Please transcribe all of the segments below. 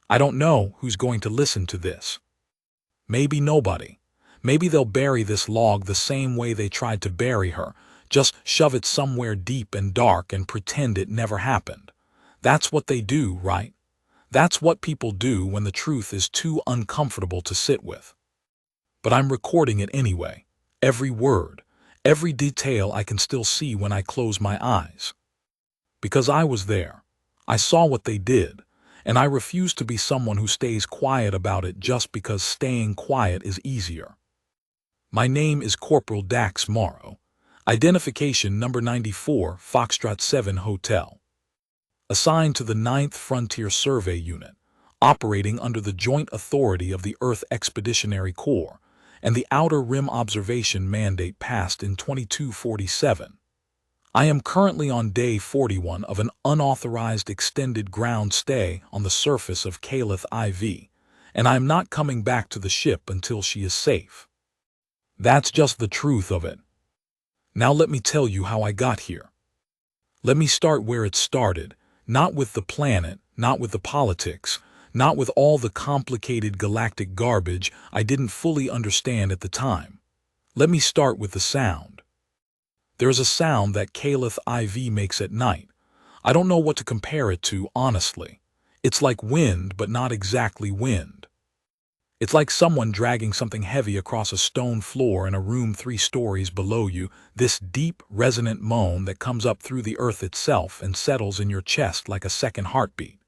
I don't know who's going to listen to this. Maybe nobody. Maybe they'll bury this log the same way they tried to bury her, just shove it somewhere deep and dark and pretend it never happened. That's what they do, right? That's what people do when the truth is too uncomfortable to sit with. But I'm recording it anyway. Every word, every detail I can still see when I close my eyes. Because I was there. I saw what they did, and I refuse to be someone who stays quiet about it just because staying quiet is easier. My name is Corporal Dax Morrow. Identification number 94, Foxtrot 7 Hotel. Assigned to the 9th Frontier Survey Unit, operating under the joint authority of the Earth Expeditionary Corps and the Outer Rim Observation Mandate passed in 2247. I am currently on day 41 of an unauthorized extended ground stay on the surface of Calith IV, and I am not coming back to the ship until she is safe. That's just the truth of it. Now let me tell you how I got here. Let me start where it started, not with the planet, not with the politics, not with all the complicated galactic garbage I didn't fully understand at the time. Let me start with the sound. There's a sound that Calith IV makes at night. I don't know what to compare it to, honestly. It's like wind, but not exactly wind. It's like someone dragging something heavy across a stone floor in a room 3 stories below you, this deep, resonant moan that comes up through the earth itself and settles in your chest like a second heartbeat.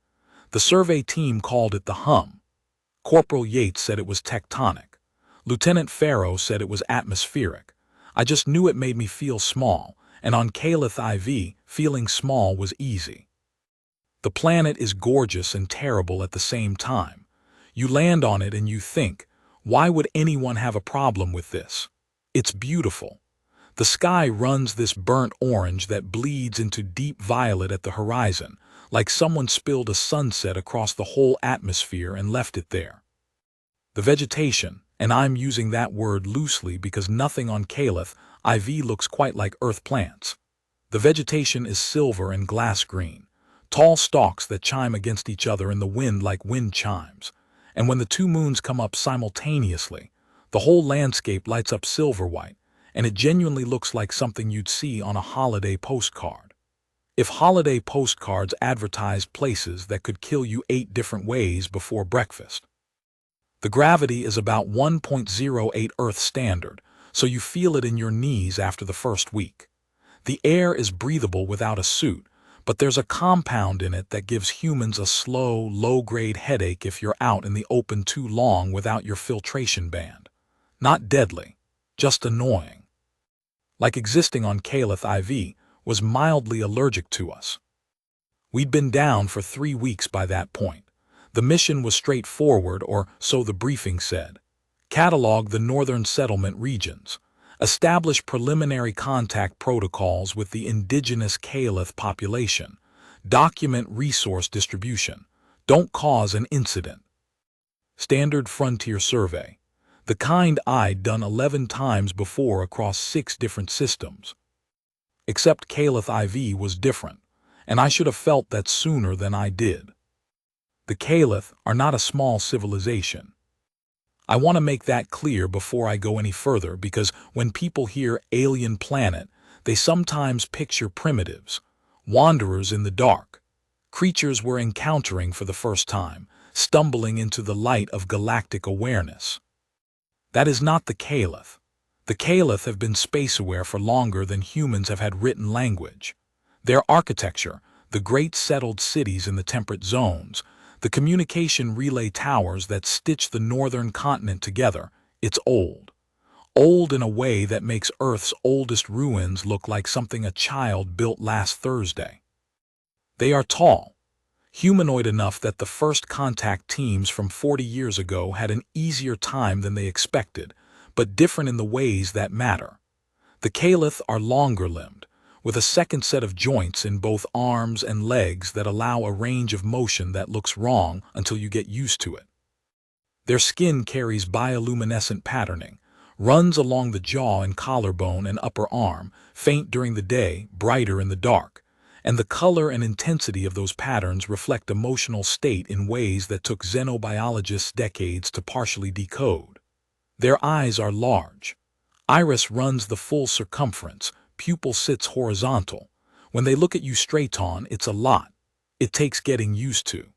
The survey team called it the hum. Corporal Yates said it was tectonic. Lieutenant Farrow said it was atmospheric. I just knew it made me feel small, and on Calith IV, feeling small was easy. The planet is gorgeous and terrible at the same time. You land on it and you think, why would anyone have a problem with this? It's beautiful. The sky runs this burnt orange that bleeds into deep violet at the horizon, like someone spilled a sunset across the whole atmosphere and left it there. The vegetation, and I'm using that word loosely because nothing on Calith IV looks quite like Earth plants. The vegetation is silver and glass green, tall stalks that chime against each other in the wind like wind chimes. And when the 2 moons come up simultaneously, the whole landscape lights up silver white, and it genuinely looks like something you'd see on a holiday postcard. If holiday postcards advertised places that could kill you 8 different ways before breakfast. The gravity is about 1.08 Earth standard, so you feel it in your knees after the first week. The air is breathable without a suit, but there's a compound in it that gives humans a slow, low-grade headache if you're out in the open too long without your filtration band. Not deadly, just annoying. Like existing on Calith IV was mildly allergic to us. We'd been down for 3 weeks by that point. The mission was straightforward, or so the briefing said. Catalog the northern settlement regions. Establish preliminary contact protocols with the indigenous Calith population. Document resource distribution. Don't cause an incident. Standard frontier survey. The kind I'd done 11 times before across 6 different systems. Except Calith IV was different, and I should have felt that sooner than I did. The Calith are not a small civilization. I want to make that clear before I go any further because when people hear alien planet, they sometimes picture primitives, wanderers in the dark, creatures we're encountering for the first time, stumbling into the light of galactic awareness. That is not the Calith. The Calith have been space-aware for longer than humans have had written language. Their architecture, the great settled cities in the temperate zones, the communication relay towers that stitch the northern continent together, it's old. Old in a way that makes Earth's oldest ruins look like something a child built last Thursday. They are tall, humanoid enough that the first contact teams from 40 years ago had an easier time than they expected, but different in the ways that matter. The Calith are longer-limbed, with a second set of joints in both arms and legs that allow a range of motion that looks wrong until you get used to it. Their skin carries bioluminescent patterning, runs along the jaw and collarbone and upper arm, faint during the day, brighter in the dark, And the color and intensity of those patterns reflect emotional state in ways that took xenobiologists decades to partially decode. Their eyes are large. Iris runs the full circumference, pupil sits horizontal. When they look at you straight on, it's a lot. It takes getting used to.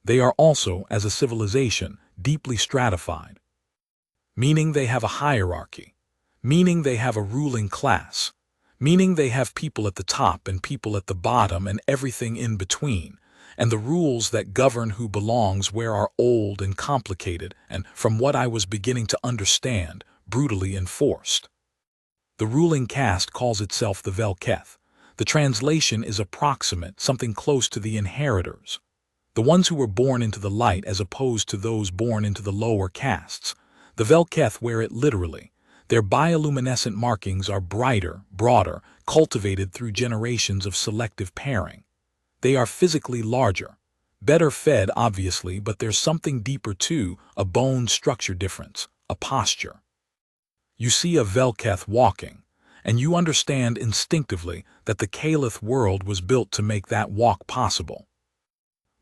They are also, as a civilization, deeply stratified, meaning they have a hierarchy, meaning they have a ruling class, meaning they have people at the top and people at the bottom and everything in between, and the rules that govern who belongs where are old and complicated and, from what I was beginning to understand, brutally enforced. The ruling caste calls itself the Velketh. The translation is approximate, something close to the inheritors, the ones who were born into the light as opposed to those born into the lower castes. The Velketh wear it literally. Their bioluminescent markings are brighter, broader, cultivated through generations of selective pairing. They are physically larger, better fed obviously, but there's something deeper too, a bone structure difference, a posture. You see a Velketh walking, and you understand instinctively that the Kalith world was built to make that walk possible.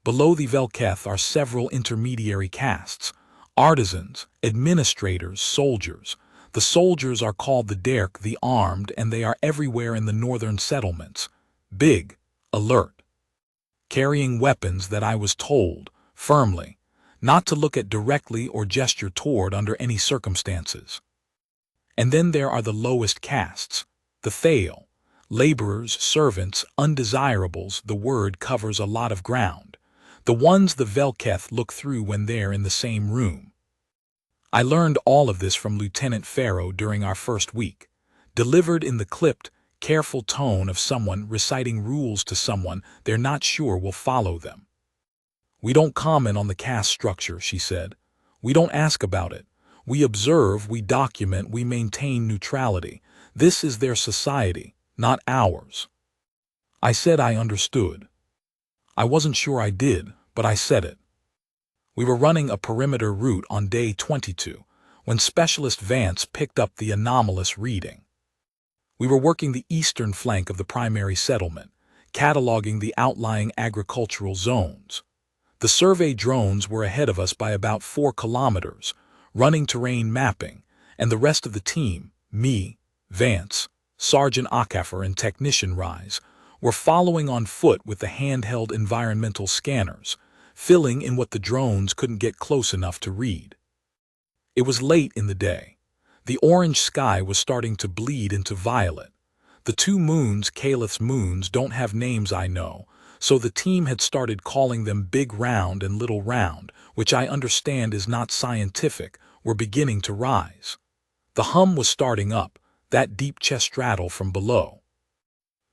Below the Velketh are several intermediary castes, artisans, administrators, soldiers. The soldiers are called the Derk, the armed, and they are everywhere in the northern settlements. Big, alert, carrying weapons that I was told, firmly, not to look at directly or gesture toward under any circumstances. And then there are the lowest castes, the Thale, laborers, servants, undesirables. The word covers a lot of ground. The ones the Velketh look through when they're in the same room. I learned all of this from Lieutenant Pharaoh during our first week, delivered in the clipped, careful tone of someone reciting rules to someone they're not sure will follow them. "We don't comment on the caste structure," she said. "We don't ask about it. We observe, we document, we maintain neutrality. This is their society, not ours." I said I understood. I wasn't sure I did, but I said it. We were running a perimeter route on day 22, when Specialist Vance picked up the anomalous reading. We were working the eastern flank of the primary settlement, cataloging the outlying agricultural zones. The survey drones were ahead of us by about 4 kilometers, running terrain mapping, and the rest of the team, me, Vance, Sergeant Akafer, and Technician Rise, were following on foot with the handheld environmental scanners, filling in what the drones couldn't get close enough to read. It was late in the day. The orange sky was starting to bleed into violet. The 2 moons, Kalith's moons, don't have names I know, so the team had started calling them Big Round and Little Round, which I understand is not scientific, were beginning to rise. The hum was starting up, that deep chest rattle from below.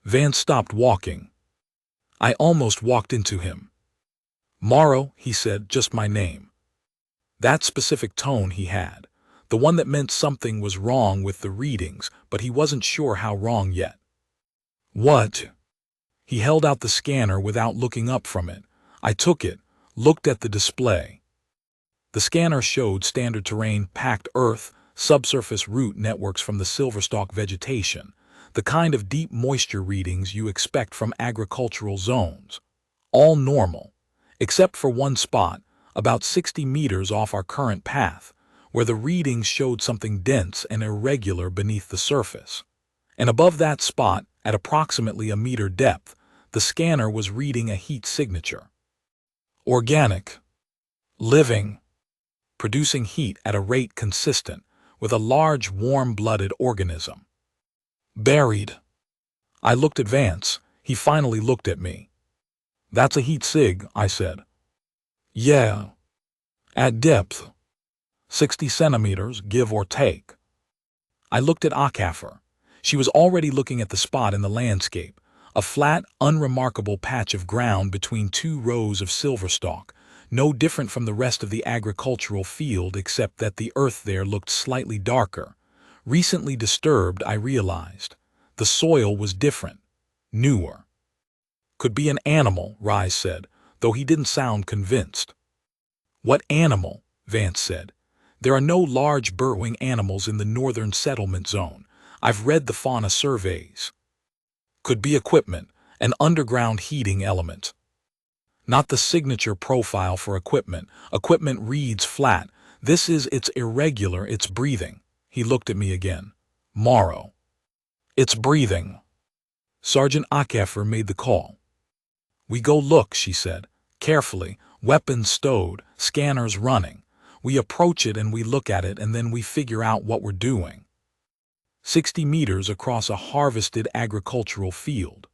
Vance stopped walking. I almost walked into him. "Morrow," he said, "just my name." That specific tone he had, the one that meant something was wrong with the readings, but he wasn't sure how wrong yet. "What?" He held out the scanner without looking up from it. I took it, looked at the display. The scanner showed standard terrain, packed earth, subsurface root networks from the silverstalk vegetation, the kind of deep moisture readings you expect from agricultural zones. All normal, except for one spot, about 60 meters off our current path, where the readings showed something dense and irregular beneath the surface. And above that spot, at approximately a meter depth, the scanner was reading a heat signature. Organic. Living. Producing heat at a rate consistent with a large warm-blooded organism. Buried. I looked at Vance. He finally looked at me. "That's a heat sig," I said. "Yeah. At depth. 60 centimeters, give or take." I looked at Akafer. She was already looking at the spot in the landscape, a flat, unremarkable patch of ground between 2 rows of silverstalk, no different from the rest of the agricultural field except that the earth there looked slightly darker. Recently disturbed, I realized. The soil was different, newer. "Could be an animal," Rise said, though he didn't sound convinced. "What animal?" Vance said. "There are no large burrowing animals in the northern settlement zone. I've read the fauna surveys." "Could be equipment, an underground heating element. Not the signature profile for equipment. Equipment reads flat. This is it's irregular, it's breathing. He looked at me again. Morrow. It's breathing. Sergeant HFY made the call. We go look, she said. Carefully, weapons stowed, scanners running. We approach it and we look at it and then we figure out what we're doing. 60 meters across a harvested agricultural field.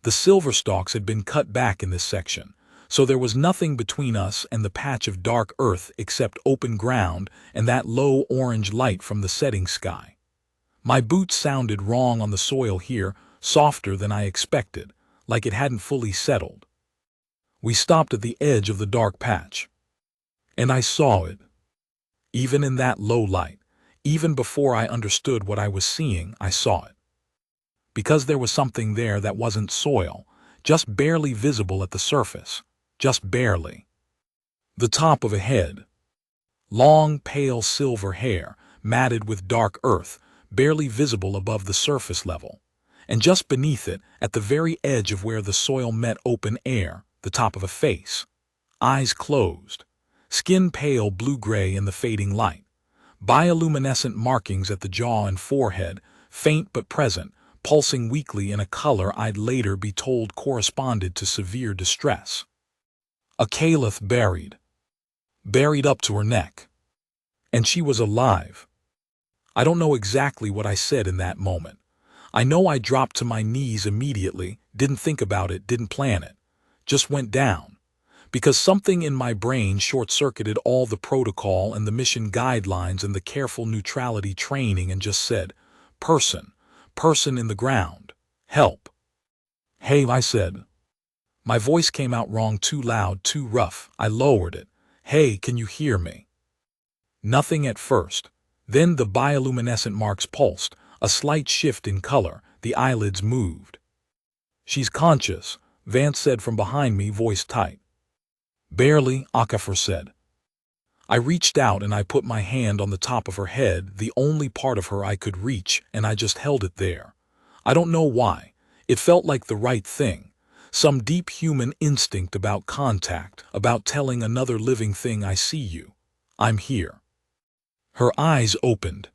The silver stalks had been cut back in this section, so there was nothing between us and the patch of dark earth except open ground and that low orange light from the setting sky. My boots sounded wrong on the soil here, softer than I expected, like it hadn't fully settled. We stopped at the edge of the dark patch. And I saw it. Even in that low light, even before I understood what I was seeing, I saw it. Because there was something there that wasn't soil, just barely visible at the surface, just barely. The top of a head. Long, pale silver hair, matted with dark earth, barely visible above the surface level. And just beneath it, at the very edge of where the soil met open air, the top of a face. Eyes closed. Skin pale blue-gray in the fading light. Bioluminescent markings at the jaw and forehead, faint but present, pulsing weakly in a color I'd later be told corresponded to severe distress. A caliph buried up to her neck. And she was alive. I don't know exactly what I said in that moment. I know I dropped to my knees immediately, didn't think about it, didn't plan it. Just went down. Because something in my brain short-circuited all the protocol and the mission guidelines and the careful neutrality training and just said, person in the ground, help. Hey, I said. My voice came out wrong, too loud, too rough. I lowered it. Hey, can you hear me? Nothing at first. Then the bioluminescent marks pulsed, a slight shift in color, the eyelids moved. She's conscious, Vance said from behind me, voice tight. Barely, HFY said. I reached out and I put my hand on the top of her head, the only part of her I could reach, and I just held it there. I don't know why. It felt like the right thing. Some deep human instinct about contact, about telling another living thing I see you. I'm here. Her eyes opened.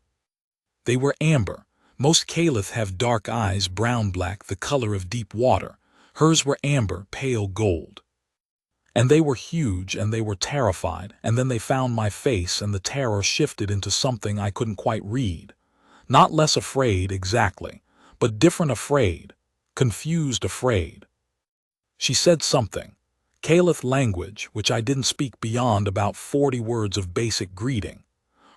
They were amber. Most caliphs have dark eyes, brown-black, the color of deep water. Hers were amber, pale gold. And they were huge and they were terrified, and then they found my face and the terror shifted into something I couldn't quite read. Not less afraid, exactly, but different afraid, confused afraid. She said something, Caliph language, which I didn't speak beyond about 40 words of basic greeting.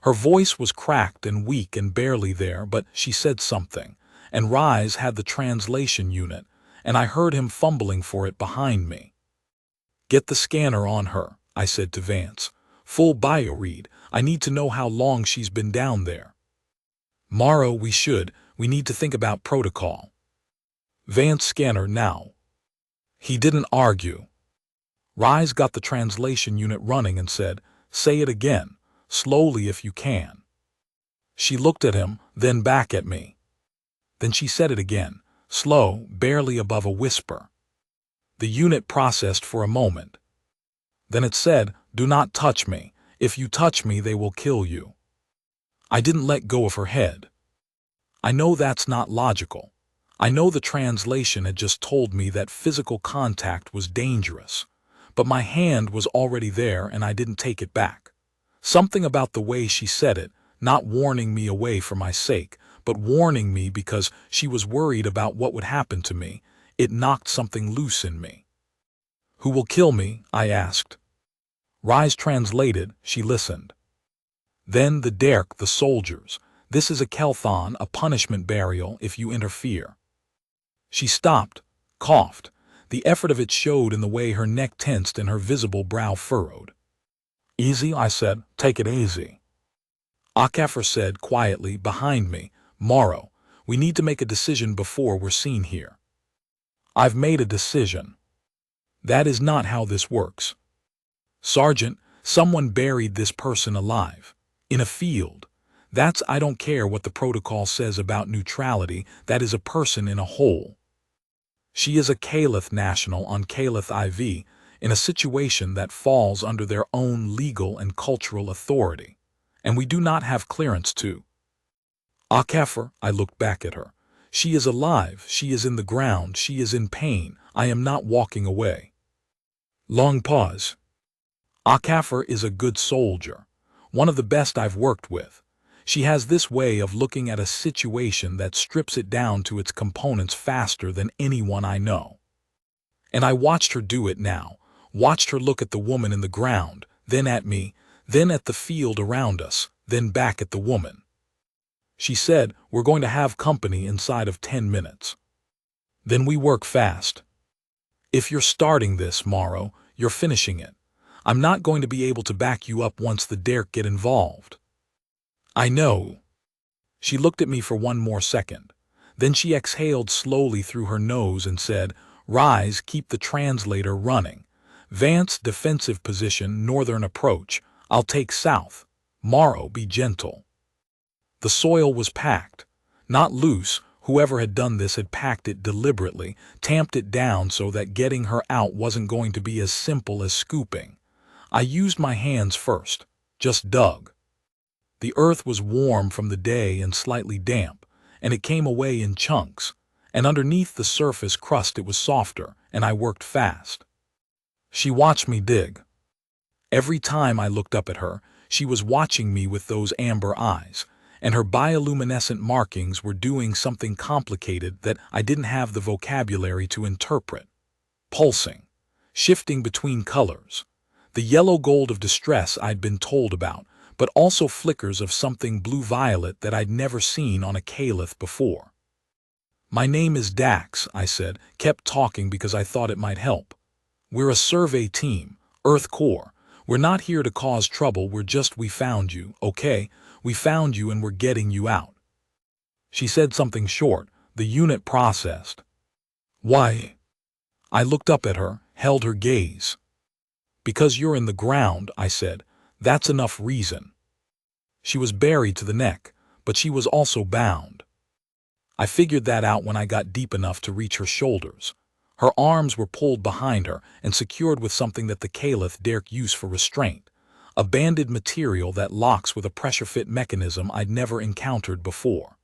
Her voice was cracked and weak and barely there, but she said something, and Rise had the translation unit, and I heard him fumbling for it behind me. Get the scanner on her, I said to Vance. Full bio-read. I need to know how long she's been down there. Morrow we need to think about protocol. Vance scanner now. He didn't argue. Rise got the translation unit running and said, say it again, slowly if you can. She looked at him, then back at me. Then she said it again, slow, barely above a whisper. The unit processed for a moment. Then it said, do not touch me. If you touch me, they will kill you. I didn't let go of her head. I know that's not logical. I know the translation had just told me that physical contact was dangerous. But my hand was already there and I didn't take it back. Something about the way she said it, not warning me away for my sake, but warning me because she was worried about what would happen to me. It knocked something loose in me. Who will kill me? I asked. Rise translated, she listened. Then the Derek, the soldiers. This is a Kelthon, a punishment burial if you interfere. She stopped, coughed. The effort of it showed in the way her neck tensed and her visible brow furrowed. Easy, I said, take it easy. HFY said quietly behind me, Morrow, we need to make a decision before we're seen here. I've made a decision. That is not how this works. Sergeant, someone buried this person alive. In a field. I don't care what the protocol says about neutrality, that is a person in a hole. She is a Caliph national on Caliph IV in a situation that falls under their own legal and cultural authority, and we do not have clearance to. Kefir, I looked back at her. She is alive, she is in the ground, she is in pain, I am not walking away. Long pause. Kefir is a good soldier, one of the best I've worked with. She has this way of looking at a situation that strips it down to its components faster than anyone I know. And I watched her do it now, watched her look at the woman in the ground, then at me, then at the field around us, then back at the woman. She said, "We're going to have company inside of 10 minutes. Then we work fast. If you're starting this, Morrow, you're finishing it. I'm not going to be able to back you up once the Derek get involved." I know. She looked at me for one more second. Then she exhaled slowly through her nose and said, "Rise, keep the translator running. Vance, defensive position, northern approach. I'll take south. Morrow, be gentle." The soil was packed. Not loose, whoever had done this had packed it deliberately, tamped it down so that getting her out wasn't going to be as simple as scooping. I used my hands first, just dug. The earth was warm from the day and slightly damp, and it came away in chunks, and underneath the surface crust it was softer, and I worked fast. She watched me dig. Every time I looked up at her, she was watching me with those amber eyes, and her bioluminescent markings were doing something complicated that I didn't have the vocabulary to interpret. Pulsing, shifting between colors. The yellow gold of distress I'd been told about, but also flickers of something blue-violet that I'd never seen on a Caliph before. "My name is Dax," I said, kept talking because I thought it might help. "We're a survey team, Earth Core. We're not here to cause trouble, we found you, okay? We found you and we're getting you out." She said something short, the unit processed. "Why?" I looked up at her, held her gaze. "Because you're in the ground," I said. "That's enough reason." She was buried to the neck, but she was also bound. I figured that out when I got deep enough to reach her shoulders. Her arms were pulled behind her and secured with something that the Caliph dared use for restraint, a banded material that locks with a pressure-fit mechanism I'd never encountered before.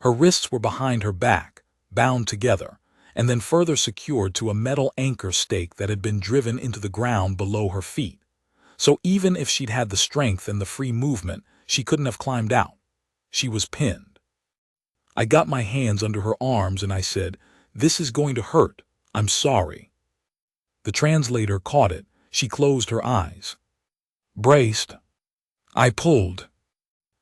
Her wrists were behind her back, bound together, and then further secured to a metal anchor stake that had been driven into the ground below her feet. So even if she'd had the strength and the free movement, she couldn't have climbed out. She was pinned. I got my hands under her arms and I said, "This is going to hurt. I'm sorry." The translator caught it. She closed her eyes. "Braced." I pulled.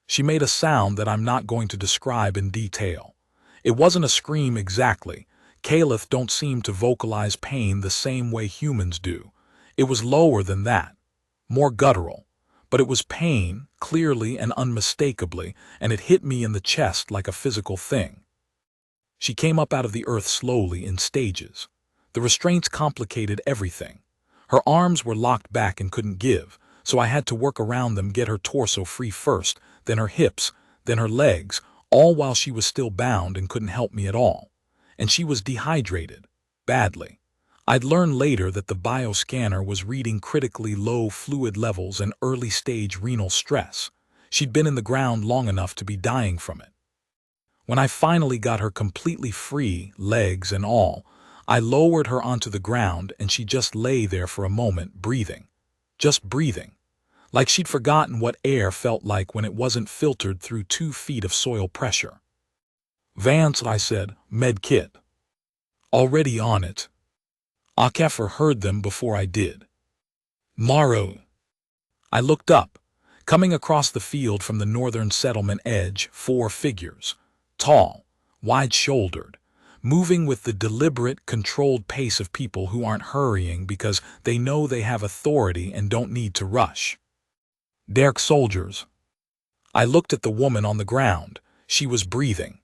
She made a sound that I'm not going to describe in detail. It wasn't a scream exactly. Caliph don't seem to vocalize pain the same way humans do. It was lower than that, more guttural, but it was pain, clearly and unmistakably, and it hit me in the chest like a physical thing. She came up out of the earth slowly in stages. The restraints complicated everything. Her arms were locked back and couldn't give, so I had to work around them, get her torso free first, then her hips, then her legs, all while she was still bound and couldn't help me at all. And she was dehydrated, badly. I'd learn later that the bioscanner was reading critically low fluid levels and early-stage renal stress. She'd been in the ground long enough to be dying from it. When I finally got her completely free, legs and all, I lowered her onto the ground and she just lay there for a moment, breathing. Just breathing. Like she'd forgotten what air felt like when it wasn't filtered through 2 feet of soil pressure. "Vance," I said, "med kit." "Already on it." Kefir heard them before I did. "Morrow." I looked up. Coming across the field from the northern settlement edge, 4 figures. Tall, wide-shouldered, moving with the deliberate, controlled pace of people who aren't hurrying because they know they have authority and don't need to rush. Derek soldiers. I looked at the woman on the ground. She was breathing.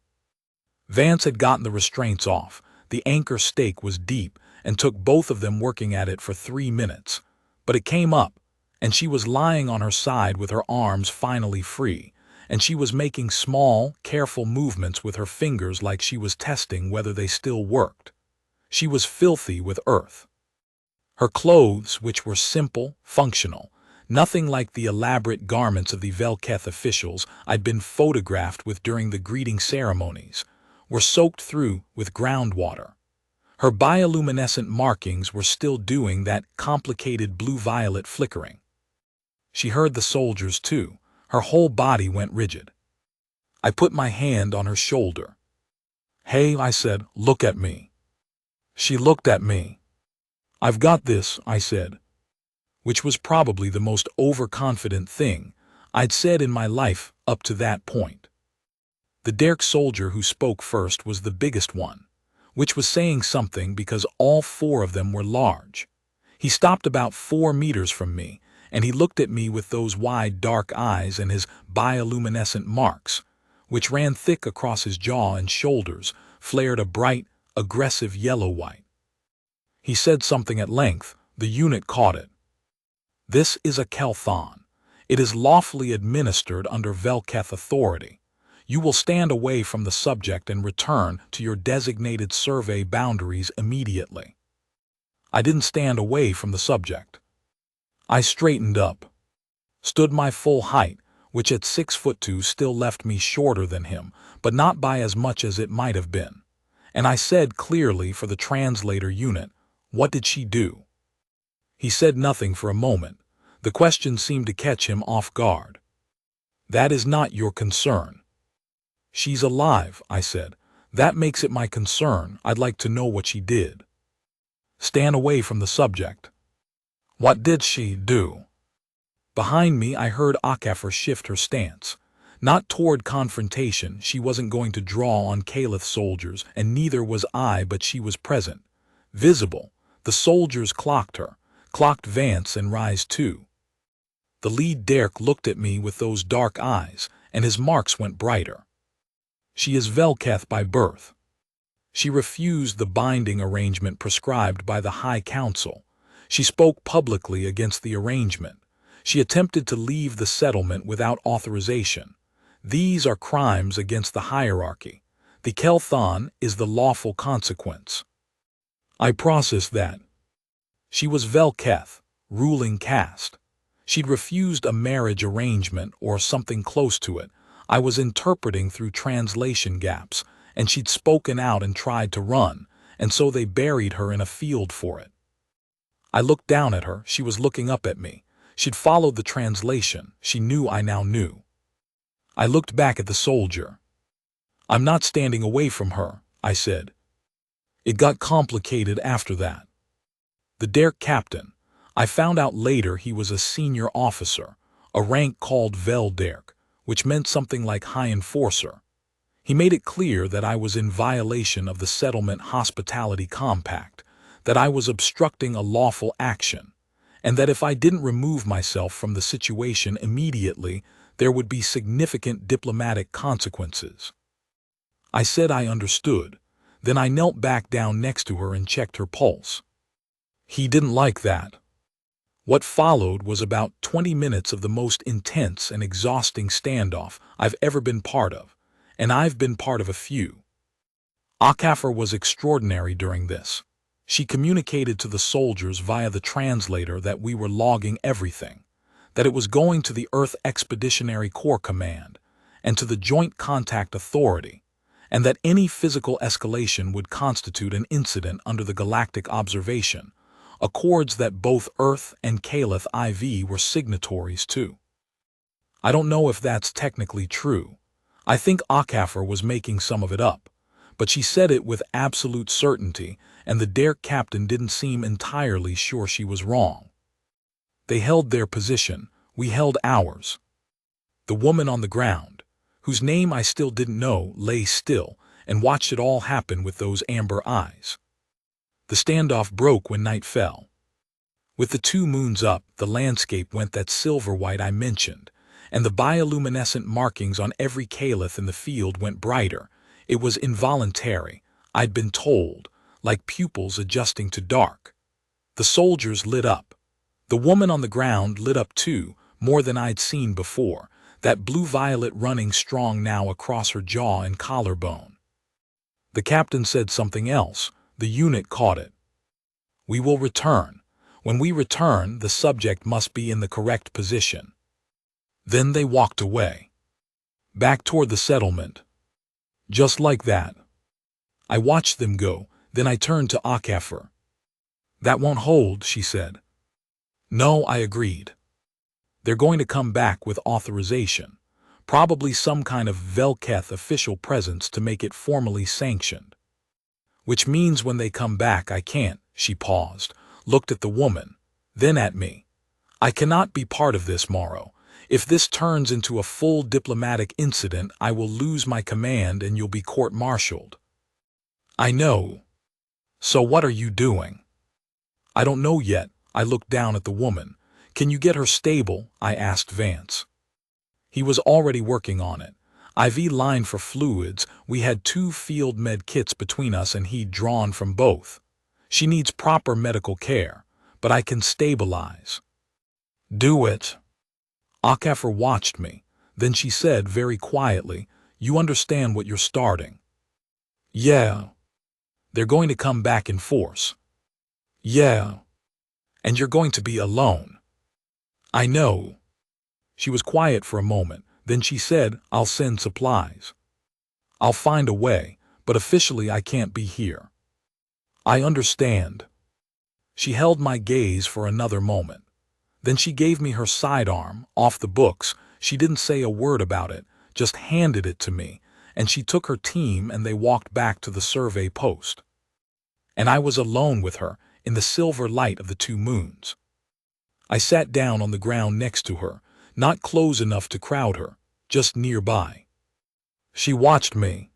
Vance had gotten the restraints off. The anchor stake was deep, and took both of them working at it for 3 minutes. But it came up, and she was lying on her side with her arms finally free, and she was making small, careful movements with her fingers like she was testing whether they still worked. She was filthy with earth. Her clothes, which were simple, functional, nothing like the elaborate garments of the Velketh officials I'd been photographed with during the greeting ceremonies, were soaked through with groundwater. Her bioluminescent markings were still doing that complicated blue-violet flickering. She heard the soldiers, too. Her whole body went rigid. I put my hand on her shoulder. "Hey," I said, "look at me." She looked at me. "I've got this," I said, which was probably the most overconfident thing I'd said in my life up to that point. The Derek soldier who spoke first was the biggest one, which was saying something because all four of them were large. He stopped about 4 meters from me, and he looked at me with those wide, dark eyes and his bioluminescent marks, which ran thick across his jaw and shoulders, flared a bright, aggressive yellow-white. He said something at length. The unit caught it. "This is a Kelthon. It is lawfully administered under Velketh authority. You will stand away from the subject and return to your designated survey boundaries immediately." I didn't stand away from the subject. I straightened up, stood my full height, which at 6'2" still left me shorter than him, but not by as much as it might have been, and I said clearly for the translator unit, "What did she do?" He said nothing for a moment. The question seemed to catch him off guard. "That is not your concern." "She's alive," I said. "That makes it my concern. I'd like to know what she did." "Stand away from the subject." "What did she do?" Behind me I heard Akafor shift her stance. Not toward confrontation. She wasn't going to draw on Caliph soldiers, and neither was I, but she was present, visible. The soldiers clocked her, clocked Vance and Rise too. The lead Derek looked at me with those dark eyes, and his marks went brighter. "She is Velketh by birth. She refused the binding arrangement prescribed by the High Council. She spoke publicly against the arrangement. She attempted to leave the settlement without authorization. These are crimes against the hierarchy. The Kelthon is the lawful consequence." I processed that. She was Velketh, ruling caste. She'd refused a marriage arrangement or something close to it. I was interpreting through translation gaps, and she'd spoken out and tried to run, and so they buried her in a field for it. I looked down at her. She was looking up at me. She'd followed the translation. She knew I now knew. I looked back at the soldier. "I'm not standing away from her," I said. It got complicated after that. The Derek captain, I found out later he was a senior officer, a rank called Vel Derek, which meant something like High Enforcer. He made it clear that I was in violation of the Settlement Hospitality Compact, that I was obstructing a lawful action, and that if I didn't remove myself from the situation immediately, there would be significant diplomatic consequences. I said I understood. Then I knelt back down next to her and checked her pulse. He didn't like that. What followed was about 20 minutes of the most intense and exhausting standoff I've ever been part of, and I've been part of a few. Akafor was extraordinary during this. She communicated to the soldiers via the translator that we were logging everything, that it was going to the Earth Expeditionary Corps Command, and to the Joint Contact Authority, and that any physical escalation would constitute an incident under the Galactic Observation, accords that both Earth and Caliph IV were signatories to. I don't know if that's technically true. I think Akafor was making some of it up, but she said it with absolute certainty, and the Derek captain didn't seem entirely sure she was wrong. They held their position. We held ours. The woman on the ground, whose name I still didn't know, lay still and watched it all happen with those amber eyes. The standoff broke when night fell. With the 2 moons up, the landscape went that silver-white I mentioned, and the bioluminescent markings on every caliph in the field went brighter. It was involuntary, I'd been told, like pupils adjusting to dark. The soldiers lit up. The woman on the ground lit up too, more than I'd seen before, that blue-violet running strong now across her jaw and collarbone. The captain said something else, The unit caught it. We will return. When we return, the subject must be in the correct position. Then they walked away. Back toward the settlement. Just like that. I watched them go, then I turned to HFY. That won't hold, she said. No, I agreed. They're going to come back with authorization. Probably some kind of Velketh official presence to make it formally sanctioned. Which means when they come back I can't, she paused, looked at the woman, then at me. I cannot be part of this, Morrow. If this turns into a full diplomatic incident, I will lose my command and you'll be court-martialed. I know. So what are you doing? I don't know yet. I looked down at the woman. Can you get her stable? I asked Vance. He was already working on it. IV line for fluids. We had 2 field med kits between us and he'd drawn from both. She needs proper medical care, but I can stabilize. Do it. HFY watched me. Then she said very quietly, you understand what you're starting? Yeah. They're going to come back in force. Yeah. And you're going to be alone. I know. She was quiet for a moment, then she said, I'll send supplies. I'll find a way, but officially I can't be here. I understand. She held my gaze for another moment. Then she gave me her sidearm, off the books. She didn't say a word about it, just handed it to me, and she took her team and they walked back to the survey post. And I was alone with her, in the silver light of the 2 moons. I sat down on the ground next to her, not close enough to crowd her, just nearby. She watched me.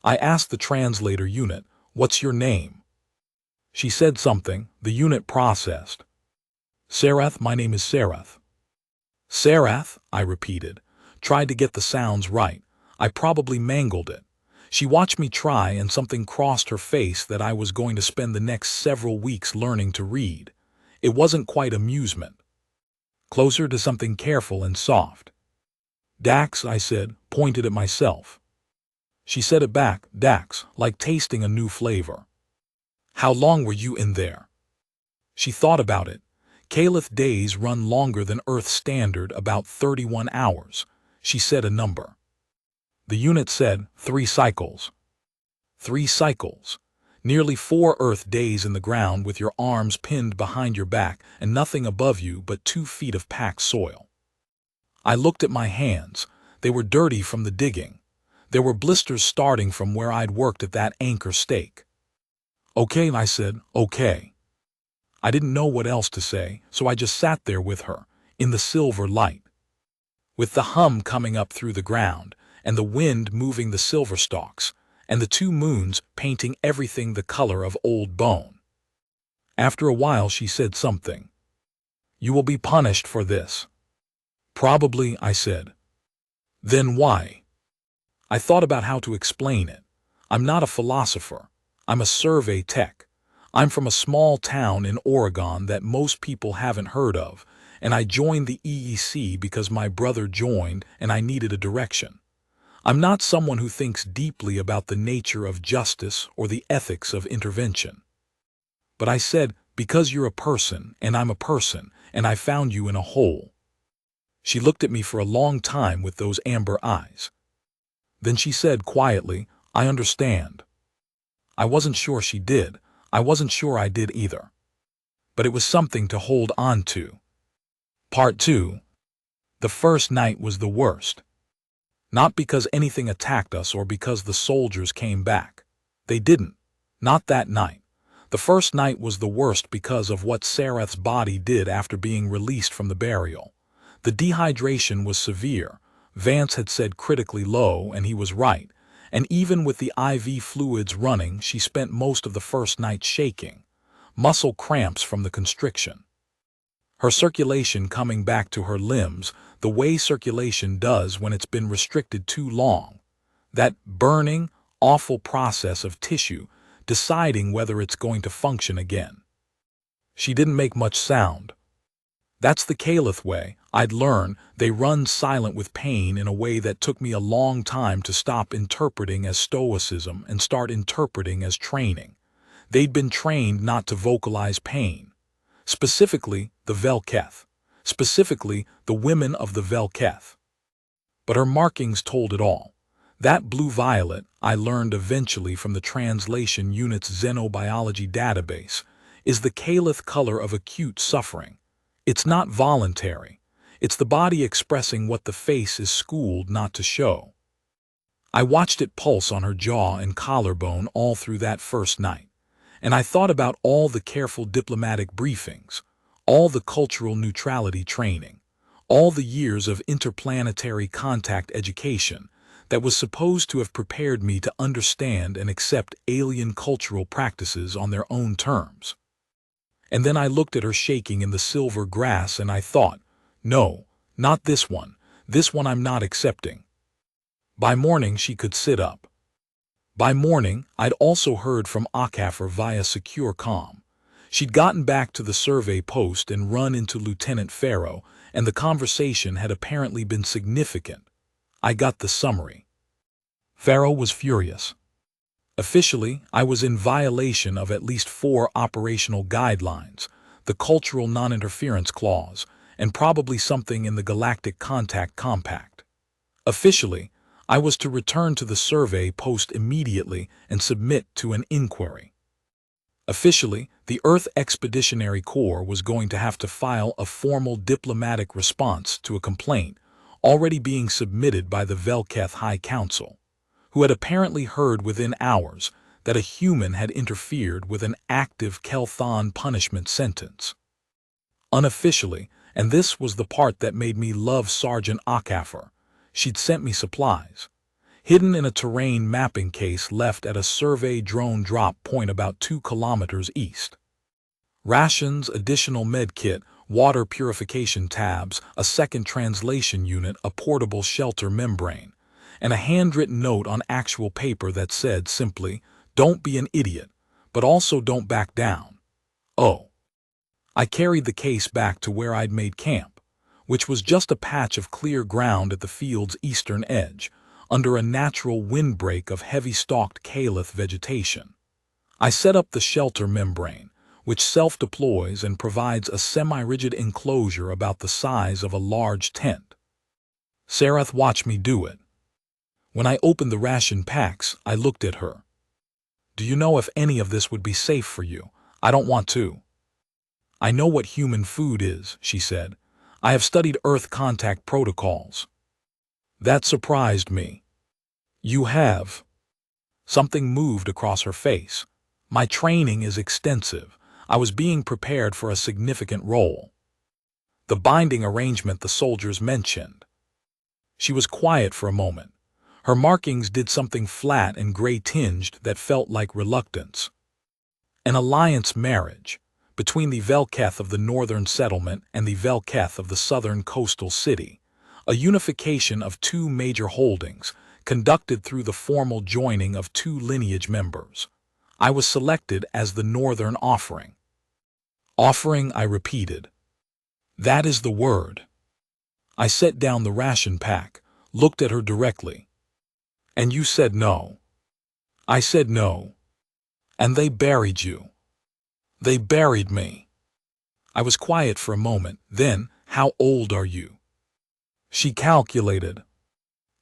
I asked the translator unit, what's your name? She said something, the unit processed. Sarath, my name is Sarath. Sarath, I repeated, tried to get the sounds right. I probably mangled it. She watched me try and something crossed her face that I was going to spend the next several weeks learning to read. It wasn't quite amusement. Closer to something careful and soft. Dax, I said, pointed at myself. She said it back, Dax, like tasting a new flavor. How long were you in there? She thought about it. Caliph days run longer than Earth standard, about 31 hours. She said a number. The unit said 3 cycles. 3 cycles. Nearly 4 Earth days in the ground with your arms pinned behind your back and nothing above you but 2 feet of packed soil. I looked at my hands. They were dirty from the digging. There were blisters starting from where I'd worked at that anchor stake. Okay, I said, okay. I didn't know what else to say, so I just sat there with her, in the silver light. With the hum coming up through the ground, and the wind moving the silver stalks, and the 2 moons painting everything the color of old bone. After a while she said something. You will be punished for this. Probably, I said. Then why? I thought about how to explain it. I'm not a philosopher. I'm a survey tech. I'm from a small town in Oregon that most people haven't heard of, and I joined the EEC because my brother joined and I needed a direction. I'm not someone who thinks deeply about the nature of justice or the ethics of intervention. But I said, because you're a person and I'm a person, and I found you in a hole. She looked at me for a long time with those amber eyes. Then she said quietly, I understand. I wasn't sure she did. I wasn't sure I did either. But it was something to hold on to. Part 2. The first night was the worst. Not because anything attacked us or because the soldiers came back. They didn't. Not that night. The first night was the worst because of what Sarath's body did after being released from the burial. The dehydration was severe. Vance had said critically low, and he was right. And even with the IV fluids running, she spent most of the first night shaking. Muscle cramps from the constriction. Her circulation coming back to her limbs, the way circulation does when it's been restricted too long. That burning, awful process of tissue, deciding whether it's going to function again. She didn't make much sound. That's the Caliph way. I'd learn they run silent with pain in a way that took me a long time to stop interpreting as stoicism and start interpreting as training. They'd been trained not to vocalize pain, specifically the Velketh, specifically the women of the Velketh. But her markings told it all. That blue-violet, I learned eventually from the translation unit's xenobiology database, is the Caliph color of acute suffering. It's not voluntary. It's the body expressing what the face is schooled not to show. I watched it pulse on her jaw and collarbone all through that first night, and I thought about all the careful diplomatic briefings, all the cultural neutrality training, all the years of interplanetary contact education that was supposed to have prepared me to understand and accept alien cultural practices on their own terms. And then I looked at her shaking in the silver grass and I thought, no, not this one. This one I'm not accepting. By morning she could sit up. By morning I'd also heard from HFY via secure comm. She'd gotten back to the survey post and run into Lieutenant Pharaoh, and the conversation had apparently been significant. I got the summary. Pharaoh was furious. Officially, I was in violation of at least 4 operational guidelines, the Cultural Non-Interference Clause, and probably something in the Galactic Contact Compact. Officially, I was to return to the survey post immediately and submit to an inquiry. Officially, the Earth Expeditionary Corps was going to have to file a formal diplomatic response to a complaint already being submitted by the Velketh High Council, who had apparently heard within hours that a human had interfered with an active Kelthon punishment sentence. Unofficially, and this was the part that made me love Sergeant HFY, she'd sent me supplies, hidden in a terrain mapping case left at a survey drone drop point about 2 kilometers east. Rations, additional med kit, water purification tabs, a second translation unit, a portable shelter membrane, and a handwritten note on actual paper that said simply, "Don't be an idiot, but also don't back down." Oh. I carried the case back to where I'd made camp, which was just a patch of clear ground at the field's eastern edge, under a natural windbreak of heavy-stalked Caliph vegetation. I set up the shelter membrane, which self-deploys and provides a semi-rigid enclosure about the size of a large tent. Sarath watched me do it. When I opened the ration packs, I looked at her. "Do you know if any of this would be safe for you? I don't want to." "I know what human food is," she said. "I have studied Earth contact protocols." That surprised me. "You have?" Something moved across her face. "My training is extensive. I was being prepared for a significant role." "The binding arrangement the soldiers mentioned." She was quiet for a moment. Her markings did something flat and gray-tinged that felt like reluctance. "An alliance marriage between the Velketh of the northern settlement and the Velketh of the southern coastal city, a unification of 2 major holdings, conducted through the formal joining of 2 lineage members. I was selected as the northern offering." "Offering," I repeated. "That is the word." I set down the ration pack, looked at her directly. "And you said no." I said no. "And they buried you." "They buried me." I was quiet for a moment. Then, "How old are you?" She calculated.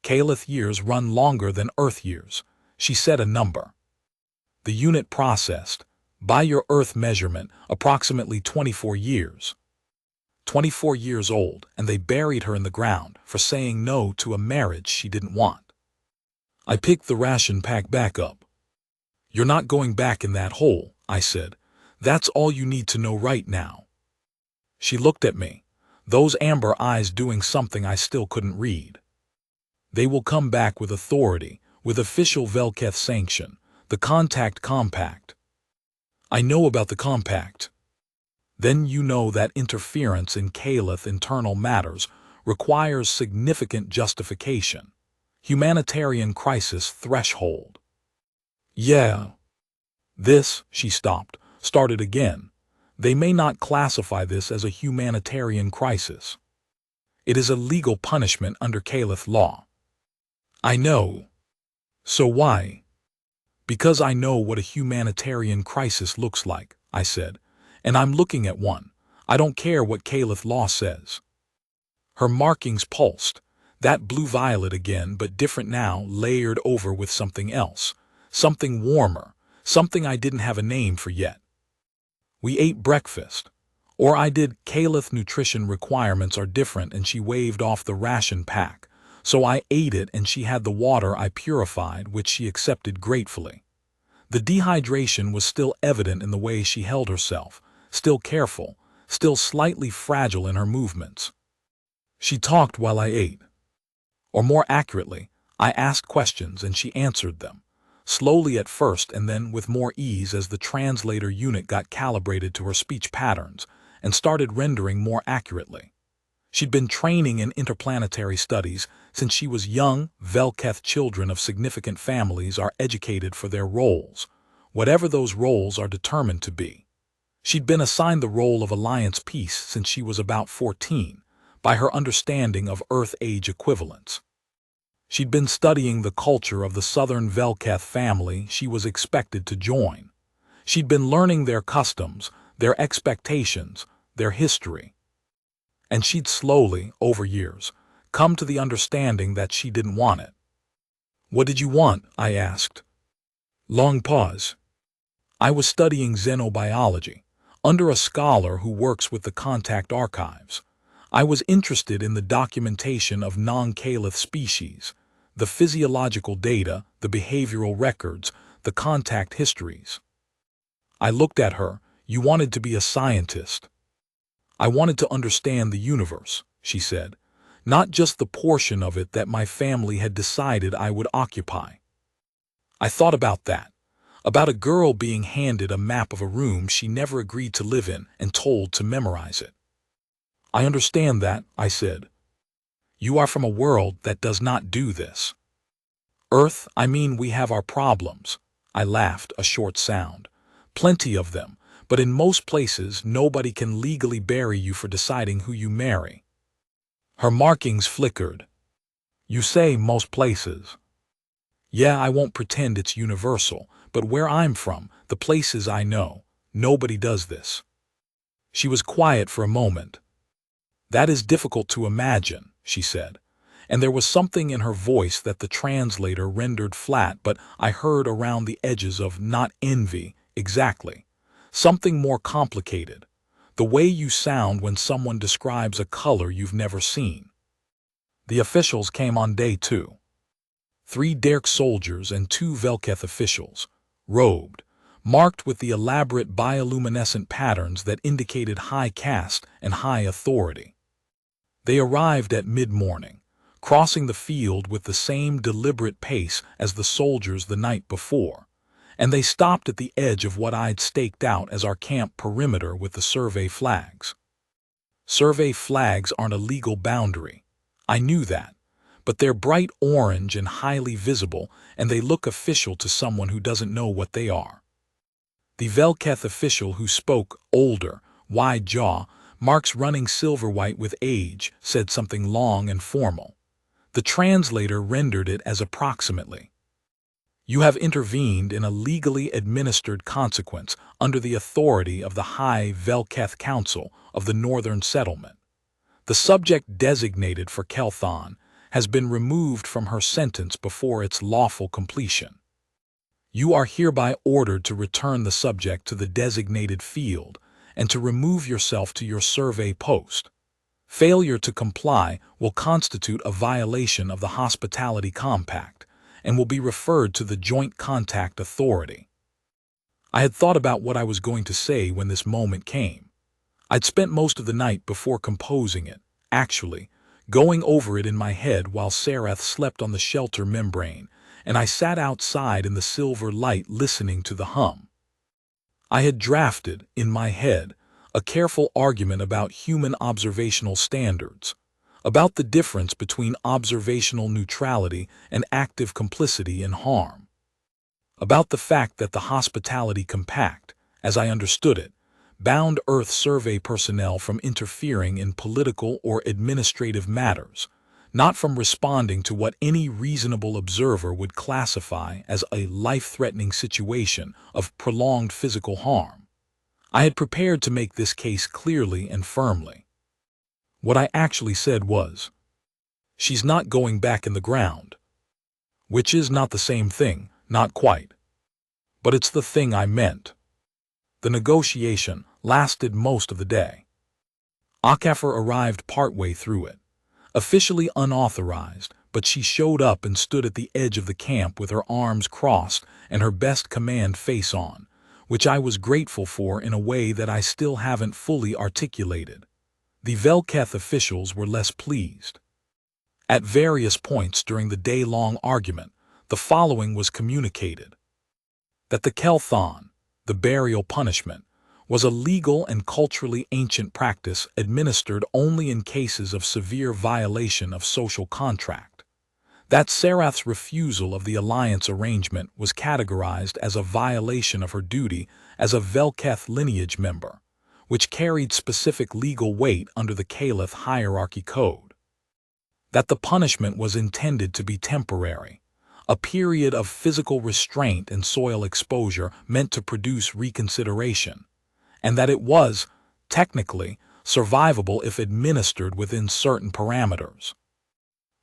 "Caliph years run longer than Earth years." She said a number. The unit processed, "By your Earth measurement, approximately 24 years." 24 years old, and they buried her in the ground for saying no to a marriage she didn't want. I picked the ration pack back up. "You're not going back in that hole," I said. "That's all you need to know right now." She looked at me, those amber eyes doing something I still couldn't read. "They will come back with authority, with official Velketh sanction, the Contact Compact." "I know about the Compact." "Then you know that interference in Caliph internal matters requires significant justification. Humanitarian crisis threshold." "Yeah." "This," she stopped, started again. "They may not classify this as a humanitarian crisis. It is a legal punishment under Caliph law." "I know." "So why?" Because I know what a humanitarian crisis looks like, I said, and I'm looking at one. I don't care what Caliph law says. Her markings pulsed, that blue-violet again, but different now, layered over with something else, something warmer, something I didn't have a name for yet. We ate breakfast. Or I did. Caliph nutrition requirements are different, and she waved off the ration pack. So I ate it, and she had the water I purified, which she accepted gratefully. The dehydration was still evident in the way she held herself, still careful, still slightly fragile in her movements. She talked while I ate. Or more accurately, I asked questions and she answered them, slowly at first and then with more ease as the translator unit got calibrated to her speech patterns and started rendering more accurately. She'd been training in interplanetary studies since she was young. Velketh children of significant families are educated for their roles, whatever those roles are determined to be. She'd been assigned the role of Alliance Peace since she was about 14, by her understanding of Earth-age equivalents. She'd been studying the culture of the Southern Velketh family she was expected to join. She'd been learning their customs, their expectations, their history. And she'd slowly, over years, come to the understanding that she didn't want it. "What did you want?" I asked. Long pause. "I was studying xenobiology, under a scholar who works with the Contact Archives. I was interested in the documentation of non-Caliph species, the physiological data, the behavioral records, the contact histories." I looked at her. "You wanted to be a scientist." "I wanted to understand the universe," she said, "not just the portion of it that my family had decided I would occupy." I thought about that, about a girl being handed a map of a room she never agreed to live in and told to memorize it. "I understand that," I said. "You are from a world that does not do this." "Earth, I mean, we have our problems." I laughed, a short sound. "Plenty of them. But in most places, nobody can legally bury you for deciding who you marry." Her markings flickered. "You say most places." "Yeah, I won't pretend it's universal, but where I'm from, the places I know, nobody does this." She was quiet for a moment. "That is difficult to imagine," she said, and there was something in her voice that the translator rendered flat, but I heard around the edges of not envy, exactly. Something more complicated. The way you sound when someone describes a color you've never seen. The officials came on day 2. 3 Derek soldiers and 2 Velketh officials, robed, marked with the elaborate bioluminescent patterns that indicated high caste and high authority. They arrived at mid-morning, crossing the field with the same deliberate pace as the soldiers the night before. And they stopped at the edge of what I'd staked out as our camp perimeter with the survey flags. Survey flags aren't a legal boundary. I knew that. But they're bright orange and highly visible, and they look official to someone who doesn't know what they are. The Velketh official who spoke, older, wide jaw, marks running silver-white with age, said something long and formal. The translator rendered it as approximately. "You have intervened in a legally administered consequence under the authority of the High Velketh Council of the Northern Settlement. The subject designated for Kelthon has been removed from her sentence before its lawful completion. You are hereby ordered to return the subject to the designated field and to remove yourself to your survey post. Failure to comply will constitute a violation of the Hospitality Compact and will be referred to the Joint Contact Authority." I had thought about what I was going to say when this moment came. I'd spent most of the night before composing it, actually, going over it in my head while Sereth slept on the shelter membrane, and I sat outside in the silver light listening to the hum. I had drafted, in my head, a careful argument about human observational standards, about the difference between observational neutrality and active complicity in harm, about the fact that the Hospitality Compact, as I understood it, bound Earth survey personnel from interfering in political or administrative matters, not from responding to what any reasonable observer would classify as a life-threatening situation of prolonged physical harm. I had prepared to make this case clearly and firmly. What I actually said was, "She's not going back in the ground." Which is not the same thing, not quite. But it's the thing I meant. The negotiation lasted most of the day. HFY arrived partway through it. Officially unauthorized, but she showed up and stood at the edge of the camp with her arms crossed and her best command face on, which I was grateful for in a way that I still haven't fully articulated. The Velketh officials were less pleased. At various points during the day-long argument, the following was communicated: that the Kelthon, the burial punishment, was a legal and culturally ancient practice administered only in cases of severe violation of social contract. That Sarath's refusal of the alliance arrangement was categorized as a violation of her duty as a Velketh lineage member, which carried specific legal weight under the Caliph hierarchy code. That the punishment was intended to be temporary, a period of physical restraint and soil exposure meant to produce reconsideration, and that it was, technically, survivable if administered within certain parameters.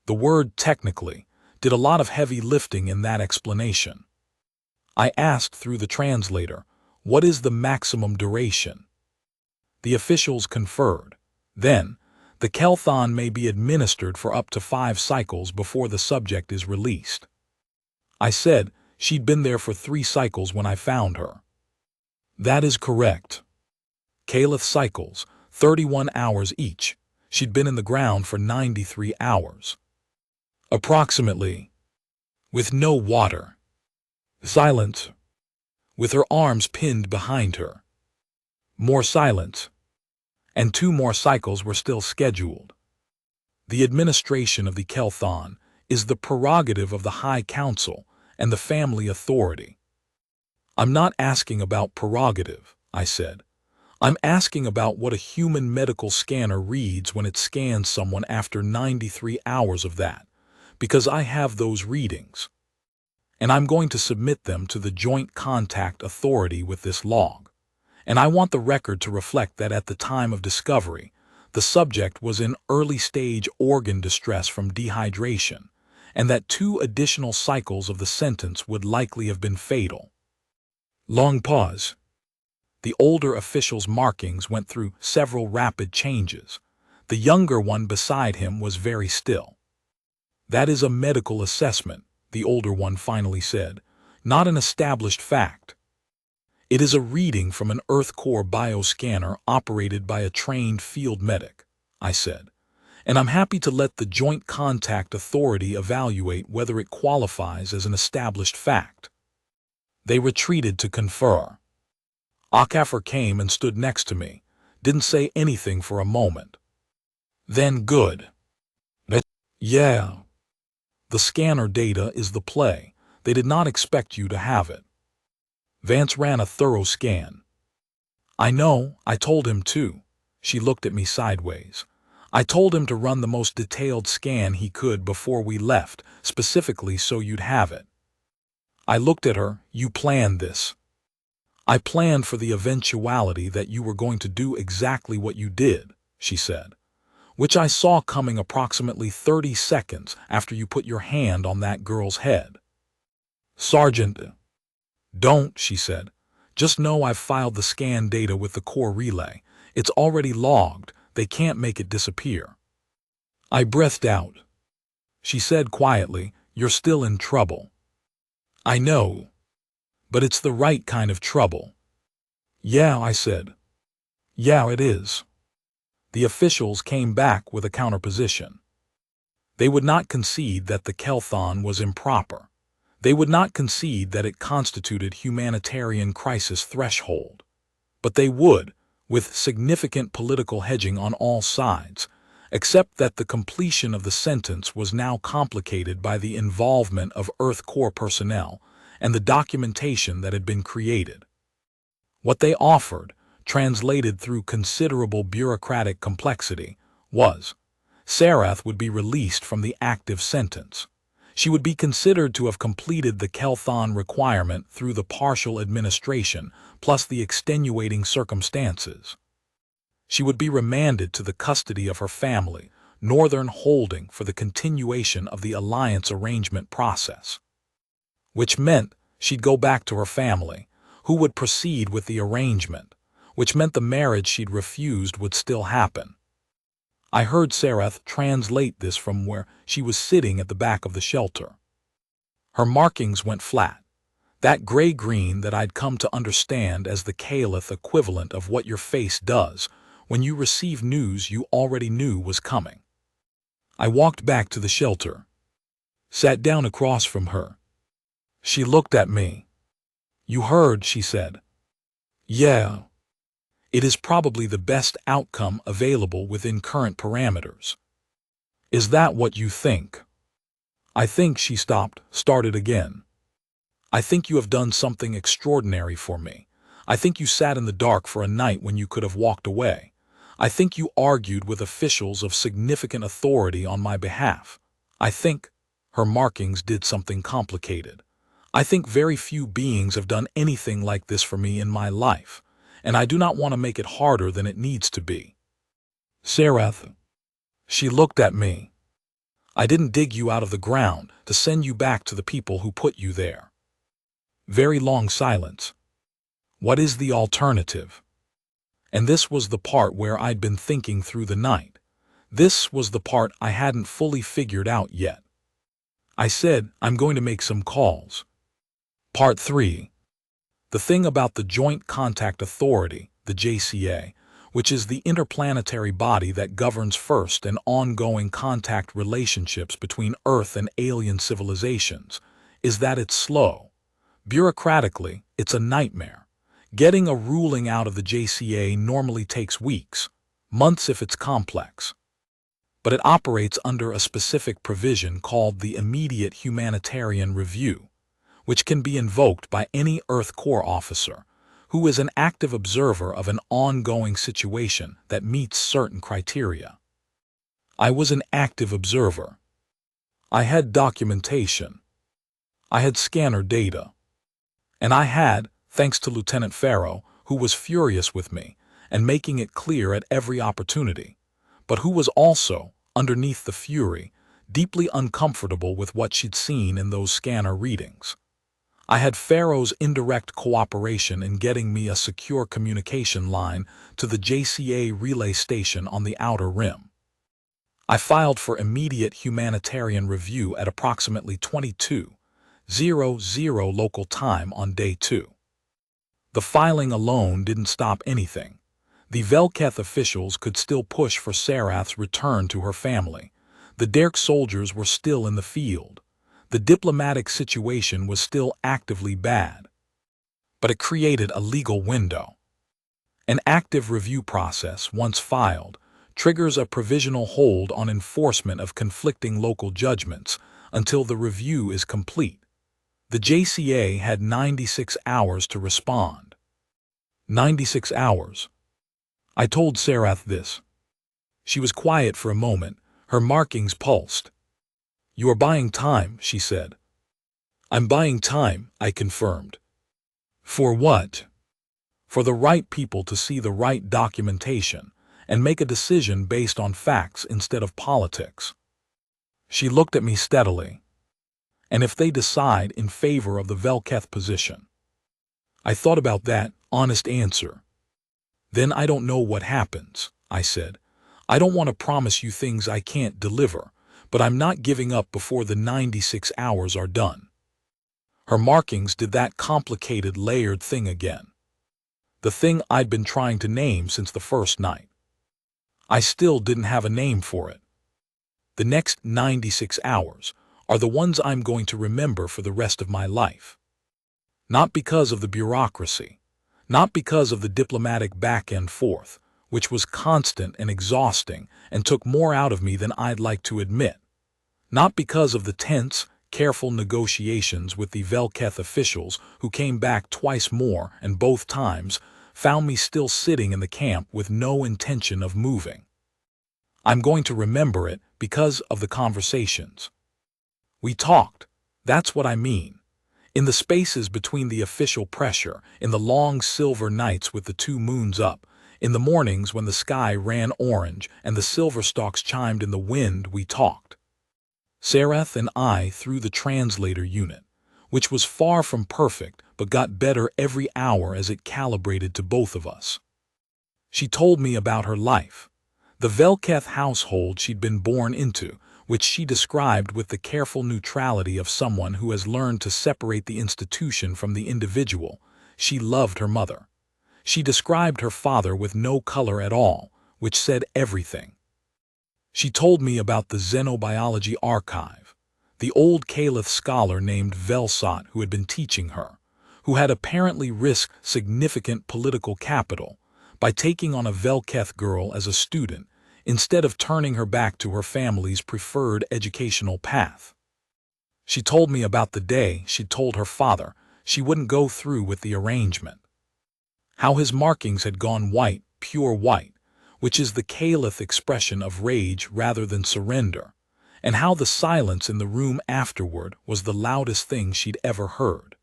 The word technically did a lot of heavy lifting in that explanation. I asked through the translator, what is the maximum duration? The officials conferred. Then, the Kelthon may be administered for up to 5 cycles before the subject is released. I said she'd been there for 3 cycles when I found her. That is correct. Caliph cycles, 31 hours each. She'd been in the ground for 93 hours. Approximately. With no water. Silence. With her arms pinned behind her. More silence. And 2 more cycles were still scheduled. The administration of the Kelthon is the prerogative of the High Council and the family authority. I'm not asking about prerogative, I said. I'm asking about what a human medical scanner reads when it scans someone after 93 hours of that, because I have those readings. And I'm going to submit them to the Joint Contact Authority with this log. And I want the record to reflect that at the time of discovery, the subject was in early-stage organ distress from dehydration, and that 2 additional cycles of the sentence would likely have been fatal. Long pause. The older official's markings went through several rapid changes. The younger one beside him was very still. That is a medical assessment, the older one finally said, not an established fact. It is a reading from an Earth core bioscanner operated by a trained field medic, I said, and I'm happy to let the Joint Contact Authority evaluate whether it qualifies as an established fact. They retreated to confer. HFY came and stood next to me, didn't say anything for a moment. Then good. Yeah. The scanner data is the play. They did not expect you to have it. Vance ran a thorough scan. I know, I told him to. She looked at me sideways. I told him to run the most detailed scan he could before we left, specifically so you'd have it. I looked at her. You planned this. I planned for the eventuality that you were going to do exactly what you did, she said, which I saw coming approximately 30 seconds after you put your hand on that girl's head. Sergeant, don't, she said. Just know I've filed the scan data with the core relay. It's already logged. They can't make it disappear. I breathed out. She said quietly, you're still in trouble. I know. But it's the right kind of trouble. Yeah, I said. Yeah, it is. The officials came back with a counterposition. They would not concede that the Kelthon was improper. They would not concede that it constituted humanitarian crisis threshold. But they would, with significant political hedging on all sides, accept that the completion of the sentence was now complicated by the involvement of Earth core personnel and the documentation that had been created. What they offered, translated through considerable bureaucratic complexity, was Sarath would be released from the active sentence. She would be considered to have completed the Kelthon requirement through the partial administration, plus the extenuating circumstances. She would be remanded to the custody of her family, Northern Holding, for the continuation of the alliance arrangement process. Which meant she'd go back to her family, who would proceed with the arrangement, which meant the marriage she'd refused would still happen. I heard Sarath translate this from where she was sitting at the back of the shelter. Her markings went flat, that gray-green that I'd come to understand as the Caliph equivalent of what your face does when you receive news you already knew was coming. I walked back to the shelter, sat down across from her. She looked at me. "You heard," she said. "Yeah. It is probably the best outcome available within current parameters." "Is that what you think?" "I think," she stopped, started again. "I think you have done something extraordinary for me. I think you sat in the dark for a night when you could have walked away. I think you argued with officials of significant authority on my behalf. I think," her markings did something complicated, "I think very few beings have done anything like this for me in my life, and I do not want to make it harder than it needs to be." "Sarath." She looked at me. "I didn't dig you out of the ground to send you back to the people who put you there." Very long silence. "What is the alternative?" And this was the part where I'd been thinking through the night. This was the part I hadn't fully figured out yet. I said, "I'm going to make some calls." Part 3. The thing about the Joint Contact Authority, the JCA, which is the interplanetary body that governs first and ongoing contact relationships between Earth and alien civilizations, is that it's slow. Bureaucratically, it's a nightmare. Getting a ruling out of the JCA normally takes weeks, months if it's complex. But it operates under a specific provision called the Immediate Humanitarian Review, which can be invoked by any Earth Corps officer who is an active observer of an ongoing situation that meets certain criteria. I was an active observer. I had documentation. I had scanner data. And I had, thanks to Lieutenant Farrow, who was furious with me and making it clear at every opportunity, but who was also, underneath the fury, deeply uncomfortable with what she'd seen in those scanner readings. I had Farrow's indirect cooperation in getting me a secure communication line to the JCA relay station on the Outer Rim. I filed for immediate humanitarian review at approximately 22:00 local time on day 2. The filing alone didn't stop anything. The Velketh officials could still push for Sarath's return to her family. The Derek soldiers were still in the field. The diplomatic situation was still actively bad. But it created a legal window. An active review process, once filed, triggers a provisional hold on enforcement of conflicting local judgments until the review is complete. The JCA had 96 hours to respond. 96 hours. I told Sarath this. She was quiet for a moment, her markings pulsed. "You are buying time," she said. "I'm buying time," I confirmed. "For what?" "For the right people to see the right documentation and make a decision based on facts instead of politics." She looked at me steadily. "And if they decide in favor of the Velketh position?" I thought about that, honest answer. "Then I don't know what happens," I said. "I don't want to promise you things I can't deliver, but I'm not giving up before the 96 hours are done." Her markings did that complicated layered thing again. The thing I'd been trying to name since the first night. I still didn't have a name for it. The next 96 hours are the ones I'm going to remember for the rest of my life. Not because of the bureaucracy, not because of the diplomatic back and forth, which was constant and exhausting and took more out of me than I'd like to admit. Not because of the tense, careful negotiations with the Velketh officials who came back twice more and both times found me still sitting in the camp with no intention of moving. I'm going to remember it because of the conversations. We talked. That's what I mean. In the spaces between the official pressure, in the long silver nights with the two moons up, in the mornings when the sky ran orange and the silver stalks chimed in the wind, we talked. Sareth and I through the translator unit, which was far from perfect but got better every hour as it calibrated to both of us. She told me about her life, the Velketh household she'd been born into, which she described with the careful neutrality of someone who has learned to separate the institution from the individual. She loved her mother. She described her father with no color at all, which said everything. She told me about the Xenobiology archive, the old Caliph scholar named Velsot who had been teaching her, who had apparently risked significant political capital by taking on a Velketh girl as a student instead of turning her back to her family's preferred educational path. She told me about the day she'd told her father she wouldn't go through with the arrangement, how his markings had gone white, pure white, which is the Caliph expression of rage rather than surrender, and how the silence in the room afterward was the loudest thing she'd ever heard.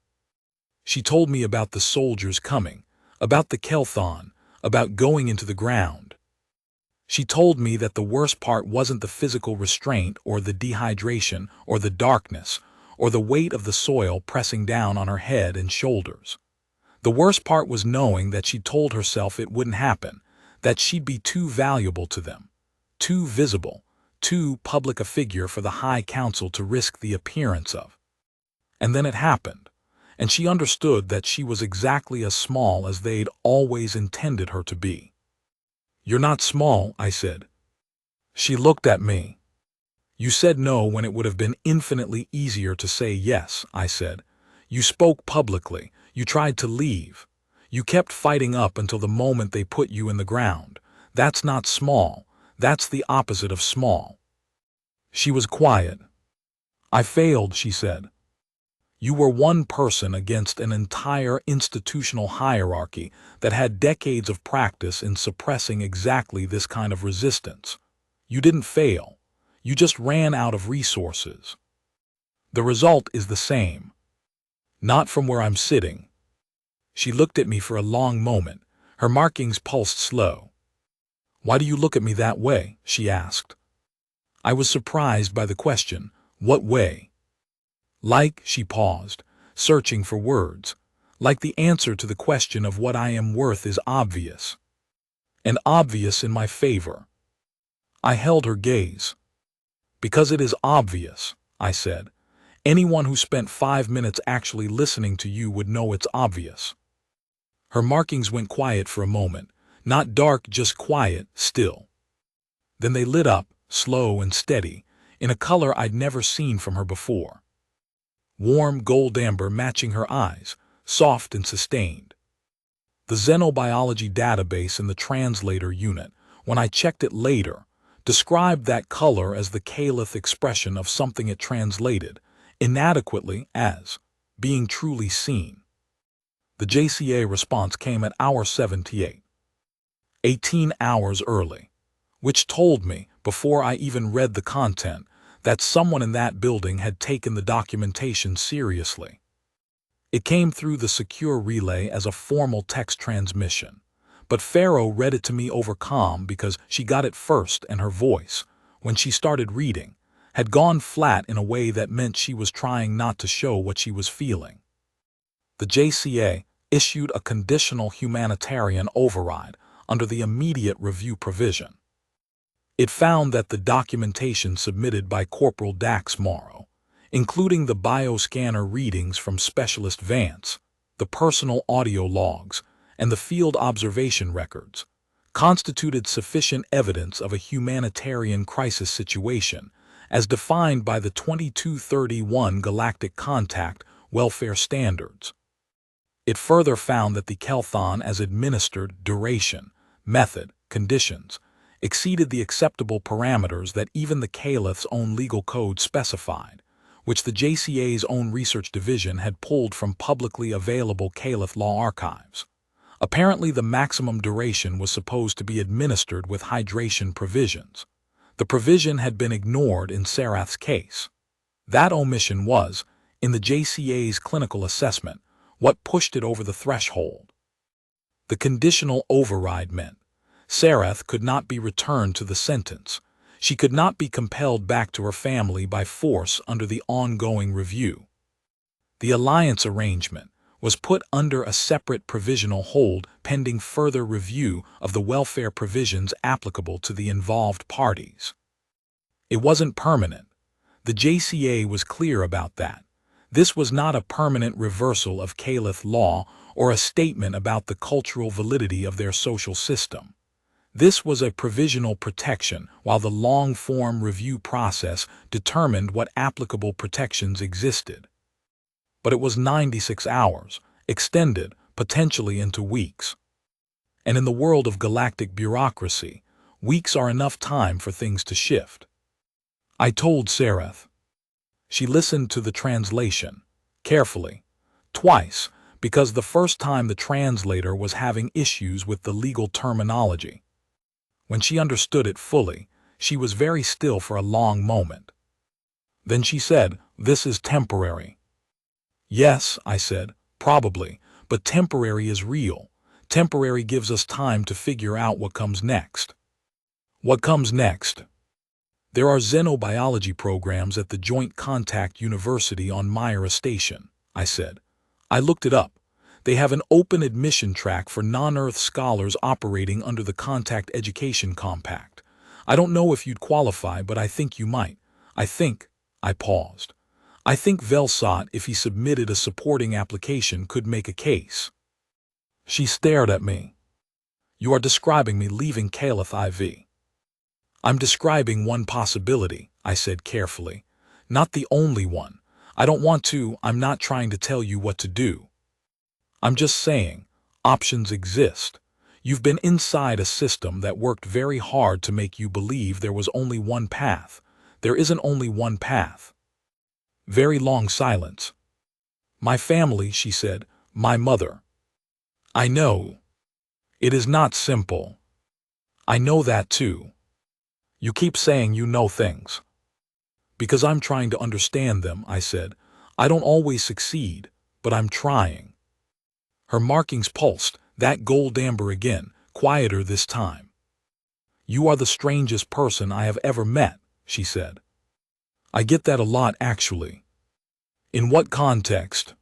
She told me about the soldiers coming, about the Kelthon, about going into the ground. She told me that the worst part wasn't the physical restraint or the dehydration or the darkness or the weight of the soil pressing down on her head and shoulders. The worst part was knowing that she'd told herself it wouldn't happen, that she'd be too valuable to them, too visible, too public a figure for the High Council to risk the appearance of. And then it happened, and she understood that she was exactly as small as they'd always intended her to be. "You're not small," I said. She looked at me. "You said no when it would have been infinitely easier to say yes," I said. "You spoke publicly. You tried to leave. You kept fighting up until the moment they put you in the ground. That's not small. That's the opposite of small." She was quiet. "I failed," she said. "You were one person against an entire institutional hierarchy that had decades of practice in suppressing exactly this kind of resistance. You didn't fail. You just ran out of resources. The result is the same. Not from where I'm sitting." She looked at me for a long moment. Her markings pulsed slow. "Why do you look at me that way?" she asked. I was surprised by the question. "What way?" "Like," she paused, searching for words, "like the answer to the question of what I am worth is obvious. And obvious in my favor." I held her gaze. "Because it is obvious," I said. "Anyone who spent 5 minutes actually listening to you would know it's obvious." Her markings went quiet for a moment, not dark, just quiet, still. Then they lit up, slow and steady, in a color I'd never seen from her before. Warm gold amber matching her eyes, soft and sustained. The Xenobiology database in the translator unit, when I checked it later, described that color as the Caliph expression of something it translated, inadequately as being truly seen. The JCA response came at hour 78, 18 hours early, which told me, before I even read the content, that someone in that building had taken the documentation seriously. It came through the secure relay as a formal text transmission, but Pharaoh read it to me over comm because she got it first, and her voice, when she started reading, had gone flat in a way that meant she was trying not to show what she was feeling. The JCA issued a conditional humanitarian override under the immediate review provision. It found that the documentation submitted by Corporal Dax Morrow, including the bioscanner readings from Specialist Vance, the personal audio logs, and the field observation records, constituted sufficient evidence of a humanitarian crisis situation as defined by the 2231 Galactic Contact Welfare Standards. It further found that the Kelthon as administered duration, method, conditions, exceeded the acceptable parameters that even the Caliph's own legal code specified, which the JCA's own research division had pulled from publicly available Caliph law archives. Apparently the maximum duration was supposed to be administered with hydration provisions, The provision had been ignored in Sarath's case. That omission was, in the JCA's clinical assessment, what pushed it over the threshold. The conditional override meant Sarath could not be returned to the sentence. She could not be compelled back to her family by force under the ongoing review. The alliance arrangement was put under a separate provisional hold pending further review of the welfare provisions applicable to the involved parties. It wasn't permanent. The JCA was clear about that. This was not a permanent reversal of Caliph law or a statement about the cultural validity of their social system. This was a provisional protection while the long-form review process determined what applicable protections existed. But it was 96 hours, extended potentially into weeks. And in the world of galactic bureaucracy, weeks are enough time for things to shift. I told Sarath. She listened to the translation, carefully, twice, because the first time the translator was having issues with the legal terminology. When she understood it fully, she was very still for a long moment. Then she said, "This is temporary." "Yes," I said, "probably, but temporary is real. Temporary gives us time to figure out what comes next." "What comes next?" "There are xenobiology programs at the Joint Contact University on Myra Station," I said. "I looked it up. They have an open admission track for non-Earth scholars operating under the Contact Education Compact. I don't know if you'd qualify, but I think you might. I paused. I think Velsot, if he submitted a supporting application, could make a case." She stared at me. "You are describing me leaving Caliph IV." "I'm describing one possibility," I said carefully. "Not the only one. I'm not trying to tell you what to do. I'm just saying, options exist. You've been inside a system that worked very hard to make you believe there was only one path. There isn't only one path." Very long silence. "My family," she said, "my mother." "I know. It is not simple. I know that too. You keep saying you know things." "Because I'm trying to understand them," I said. "I don't always succeed, but I'm trying." Her markings pulsed, that gold amber again, quieter this time. "You are the strangest person I have ever met," she said. "I get that a lot, actually." "In what context?"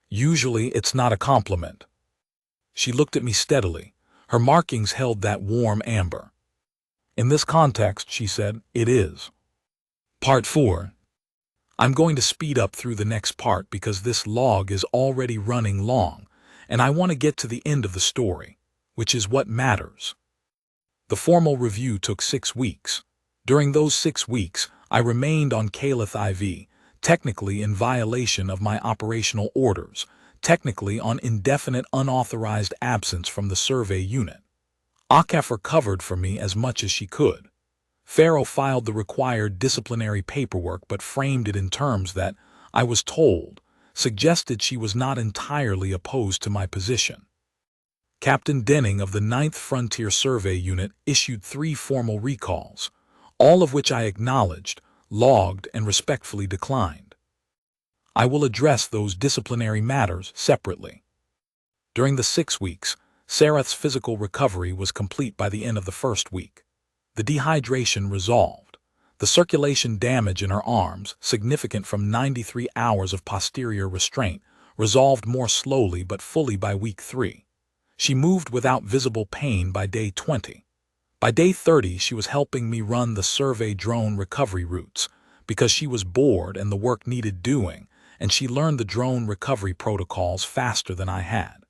"Usually it's not a compliment." She looked at me steadily. Her markings held that warm amber. "In this context," she said, "it is." Part 4. I'm going to speed up through the next part because this log is already running long, and I want to get to the end of the story, which is what matters. The formal review took 6 weeks. During those 6 weeks, I remained on Caliph IV, technically in violation of my operational orders, technically on indefinite unauthorized absence from the survey unit. Akafir covered for me as much as she could. Pharaoh filed the required disciplinary paperwork but framed it in terms that, I was told, suggested she was not entirely opposed to my position. Captain Denning of the 9th Frontier Survey Unit issued 3 formal recalls, all of which I acknowledged, logged, and respectfully declined. I will address those disciplinary matters separately. During the 6 weeks, Sarath's physical recovery was complete by the end of the first week. The dehydration resolved. The circulation damage in her arms, significant from 93 hours of posterior restraint, resolved more slowly but fully by week 3. She moved without visible pain by day 20. By day 30, she was helping me run the survey drone recovery routes, because she was bored and the work needed doing, and she learned the drone recovery protocols faster than I had.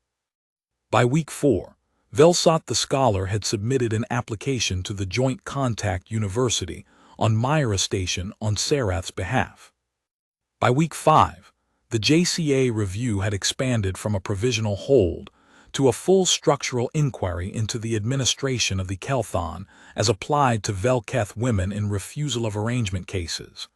By week 4, Velsot the scholar had submitted an application to the Joint Contact University on Myra Station on Sarath's behalf. By week 5, the JCA review had expanded from a provisional hold to a full structural inquiry into the administration of the Kelthon as applied to Velketh women in refusal of arrangement cases,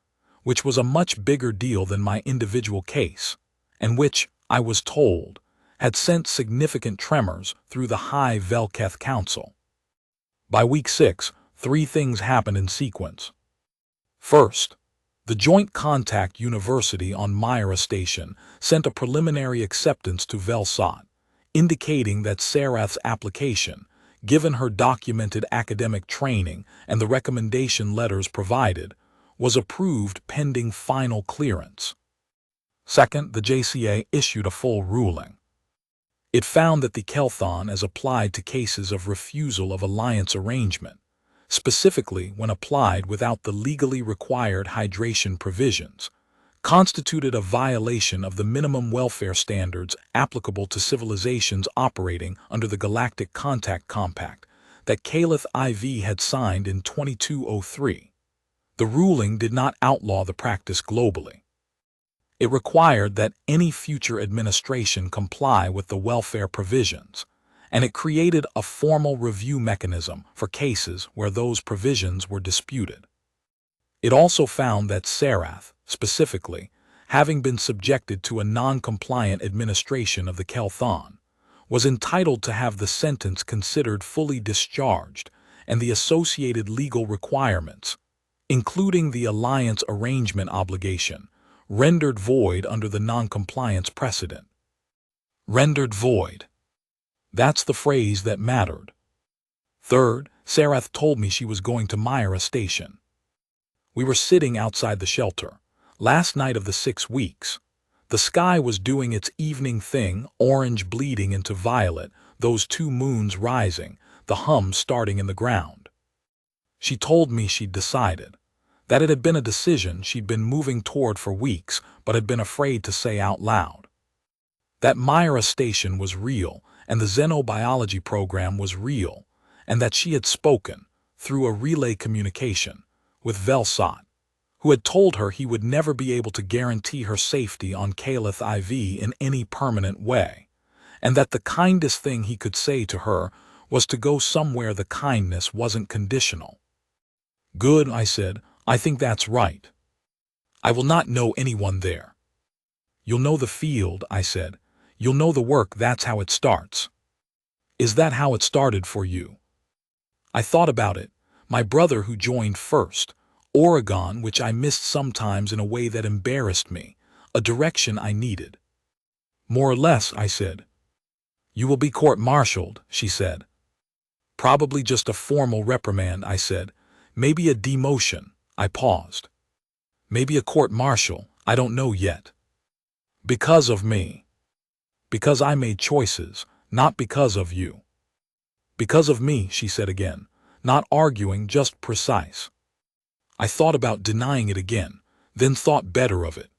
which was a much bigger deal than my individual case, and which, I was told, had sent significant tremors through the High Velketh Council. By week 6, Three things happened in sequence. First, the Joint Contact University on Myra Station sent a preliminary acceptance to Velsat, indicating that Sarath's application, given her documented academic training and the recommendation letters provided, was approved pending final clearance. Second, the JCA issued a full ruling. It found that the Kelthon as applied to cases of refusal of alliance arrangement, specifically when applied without the legally required hydration provisions, constituted a violation of the minimum welfare standards applicable to civilizations operating under the Galactic Contact Compact that Calith IV had signed in 2203. The ruling did not outlaw the practice globally. It required that any future administration comply with the welfare provisions, and it created a formal review mechanism for cases where those provisions were disputed. It also found that Sarath, specifically, having been subjected to a non-compliant administration of the Kelthon, was entitled to have the sentence considered fully discharged and the associated legal requirements, including the alliance arrangement obligation, rendered void under the non-compliance precedent. Rendered void. That's the phrase that mattered. Third, Sarath told me she was going to Myra Station. We were sitting outside the shelter, last night of the 6 weeks. The sky was doing its evening thing, orange bleeding into violet, those 2 moons rising, the hum starting in the ground. She told me she'd decided. That it had been a decision she'd been moving toward for weeks, but had been afraid to say out loud. That Myra Station was real, and the xenobiology program was real, and that she had spoken, through a relay communication, with Velsat, who had told her he would never be able to guarantee her safety on Calith IV in any permanent way, and that the kindest thing he could say to her was to go somewhere the kindness wasn't conditional. Good, I said. I think that's right. I will not know anyone there. You'll know the field, I said. You'll know the work, that's how it starts. Is that how it started for you? I thought about it. My brother who joined first, Oregon, which I missed sometimes in a way that embarrassed me, a direction I needed. More or less, I said. You will be court-martialed, she said. Probably just a formal reprimand, I said. Maybe a demotion. I paused. Maybe a court-martial, I don't know yet. Because of me. Because I made choices, not because of you. Because of me, she said again, not arguing, just precise. I thought about denying it again, then thought better of it.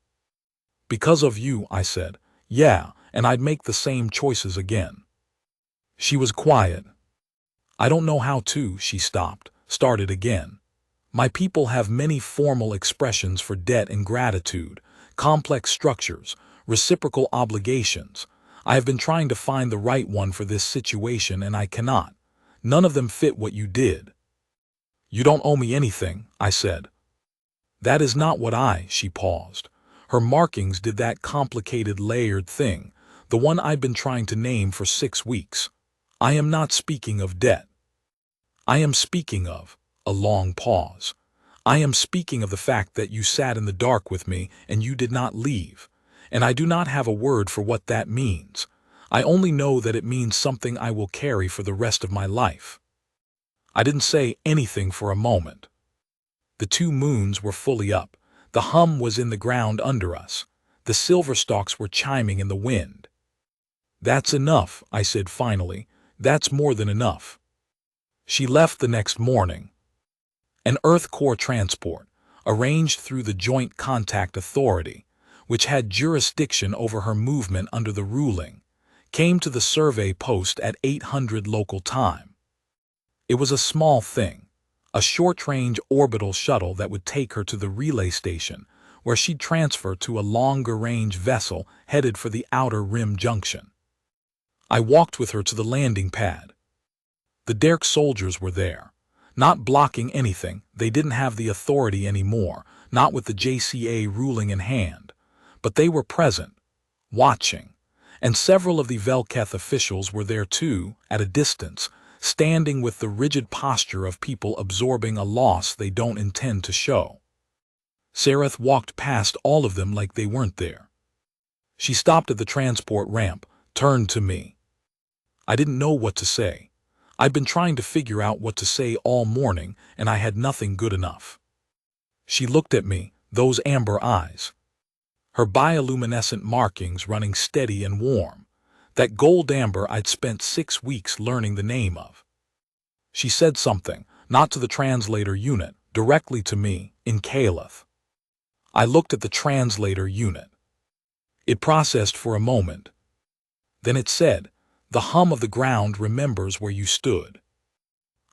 Because of you, I said, yeah, and I'd make the same choices again. She was quiet. I don't know how to, she stopped, started again. My people have many formal expressions for debt and gratitude, complex structures, reciprocal obligations. I have been trying to find the right one for this situation and I cannot. None of them fit what you did. You don't owe me anything, I said. That is not what she paused. Her markings did that complicated layered thing, the one I'd been trying to name for 6 weeks. I am not speaking of debt. I am speaking of a long pause. I am speaking of the fact that you sat in the dark with me and you did not leave, and I do not have a word for what that means. I only know that it means something I will carry for the rest of my life. I didn't say anything for a moment. The 2 moons were fully up. The hum was in the ground under us. The silver stalks were chiming in the wind. That's enough, I said finally. That's more than enough. She left the next morning. An Earth Core transport, arranged through the Joint Contact Authority, which had jurisdiction over her movement under the ruling, came to the survey post at 800 local time. It was a small thing, a short-range orbital shuttle that would take her to the relay station, where she'd transfer to a longer-range vessel headed for the Outer Rim Junction. I walked with her to the landing pad. The Derek soldiers were there. Not blocking anything, they didn't have the authority anymore, not with the JCA ruling in hand. But they were present, watching, and several of the Velketh officials were there too, at a distance, standing with the rigid posture of people absorbing a loss they don't intend to show. Sareth walked past all of them like they weren't there. She stopped at the transport ramp, turned to me. I didn't know what to say. I'd been trying to figure out what to say all morning, and I had nothing good enough. She looked at me, those amber eyes. Her bioluminescent markings running steady and warm. That gold amber I'd spent 6 weeks learning the name of. She said something, not to the translator unit, directly to me, in Caliph. I looked at the translator unit. It processed for a moment. Then it said, "The hum of the ground remembers where you stood."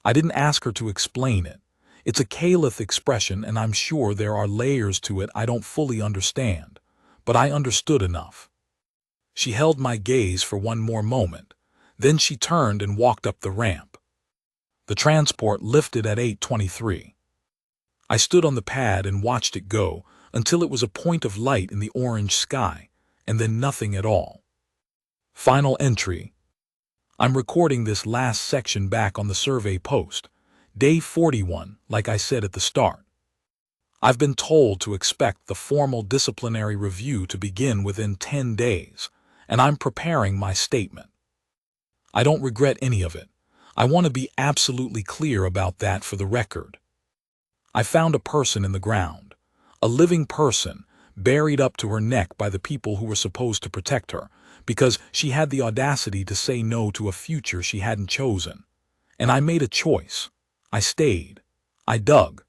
I didn't ask her to explain it. It's a Caliph expression, and I'm sure there are layers to it I don't fully understand, but I understood enough. She held my gaze for one more moment. Then she turned and walked up the ramp. The transport lifted at 8:23. I stood on the pad and watched it go until it was a point of light in the orange sky, and then nothing at all. Final entry. I'm recording this last section back on the survey post, day 41, like I said at the start. I've been told to expect the formal disciplinary review to begin within 10 days, and I'm preparing my statement. I don't regret any of it. I want to be absolutely clear about that for the record. I found a person in the ground, a living person, buried up to her neck by the people who were supposed to protect her, because she had the audacity to say no to a future she hadn't chosen. And I made a choice. I stayed. I dug.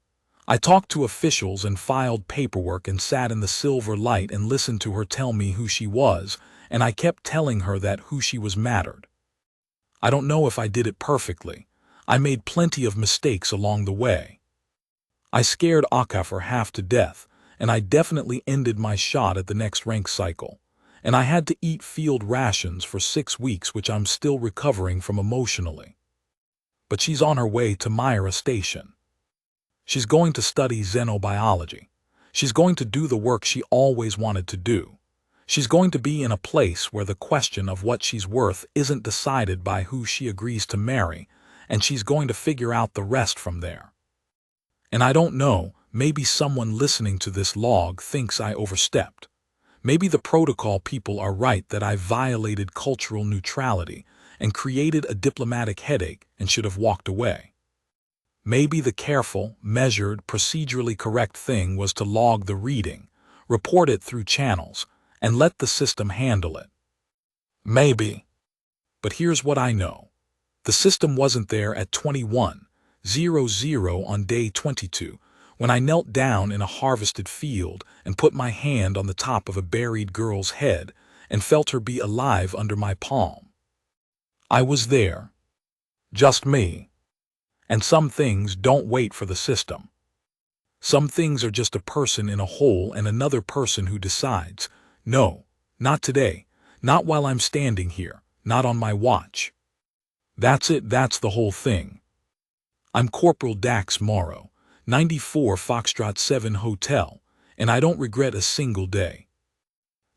I talked to officials and filed paperwork and sat in the silver light and listened to her tell me who she was, and I kept telling her that who she was mattered. I don't know if I did it perfectly. I made plenty of mistakes along the way. I scared Akafar half to death, and I definitely ended my shot at the next rank cycle. And I had to eat field rations for 6 weeks, which I'm still recovering from emotionally. But she's on her way to Myra Station. She's going to study xenobiology. She's going to do the work she always wanted to do. She's going to be in a place where the question of what she's worth isn't decided by who she agrees to marry, and she's going to figure out the rest from there. And I don't know, maybe someone listening to this log thinks I overstepped. Maybe the protocol people are right that I violated cultural neutrality and created a diplomatic headache and should have walked away. Maybe the careful, measured, procedurally correct thing was to log the reading, report it through channels, and let the system handle it. Maybe. But here's what I know. The system wasn't there at 21:00 on day 22, when I knelt down in a harvested field and put my hand on the top of a buried girl's head and felt her be alive under my palm. I was there. Just me. And some things don't wait for the system. Some things are just a person in a hole and another person who decides, no, not today, not while I'm standing here, not on my watch. That's it, that's the whole thing. I'm Corporal Dax Morrow, 94 Foxtrot 7 Hotel, and I don't regret a single day.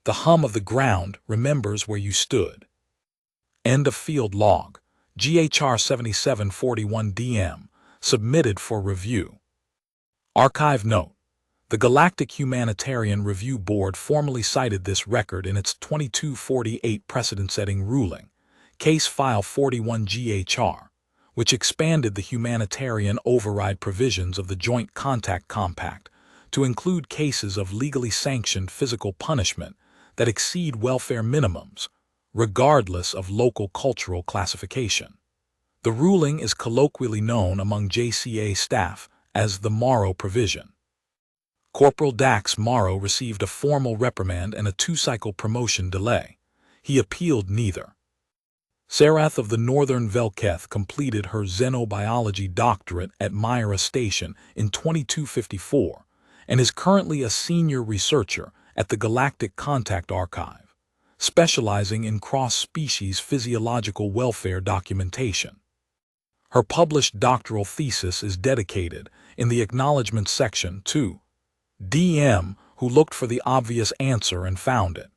The hum of the ground remembers where you stood. End of field log, GHR 7741 DM, submitted for review. Archive note. The Galactic Humanitarian Review Board formally cited this record in its 2248 precedent-setting ruling, Case File 41 GHR, which expanded the humanitarian override provisions of the Joint Contact Compact to include cases of legally sanctioned physical punishment that exceed welfare minimums, regardless of local cultural classification. The ruling is colloquially known among JCA staff as the Morrow Provision. Corporal Dax Morrow received a formal reprimand and a 2-cycle promotion delay. He appealed neither. Sarath of the Northern Velketh completed her xenobiology doctorate at Myra Station in 2254 and is currently a senior researcher at the Galactic Contact Archive, specializing in cross-species physiological welfare documentation. Her published doctoral thesis is dedicated, in the acknowledgement section, to DM, who looked for the obvious answer and found it.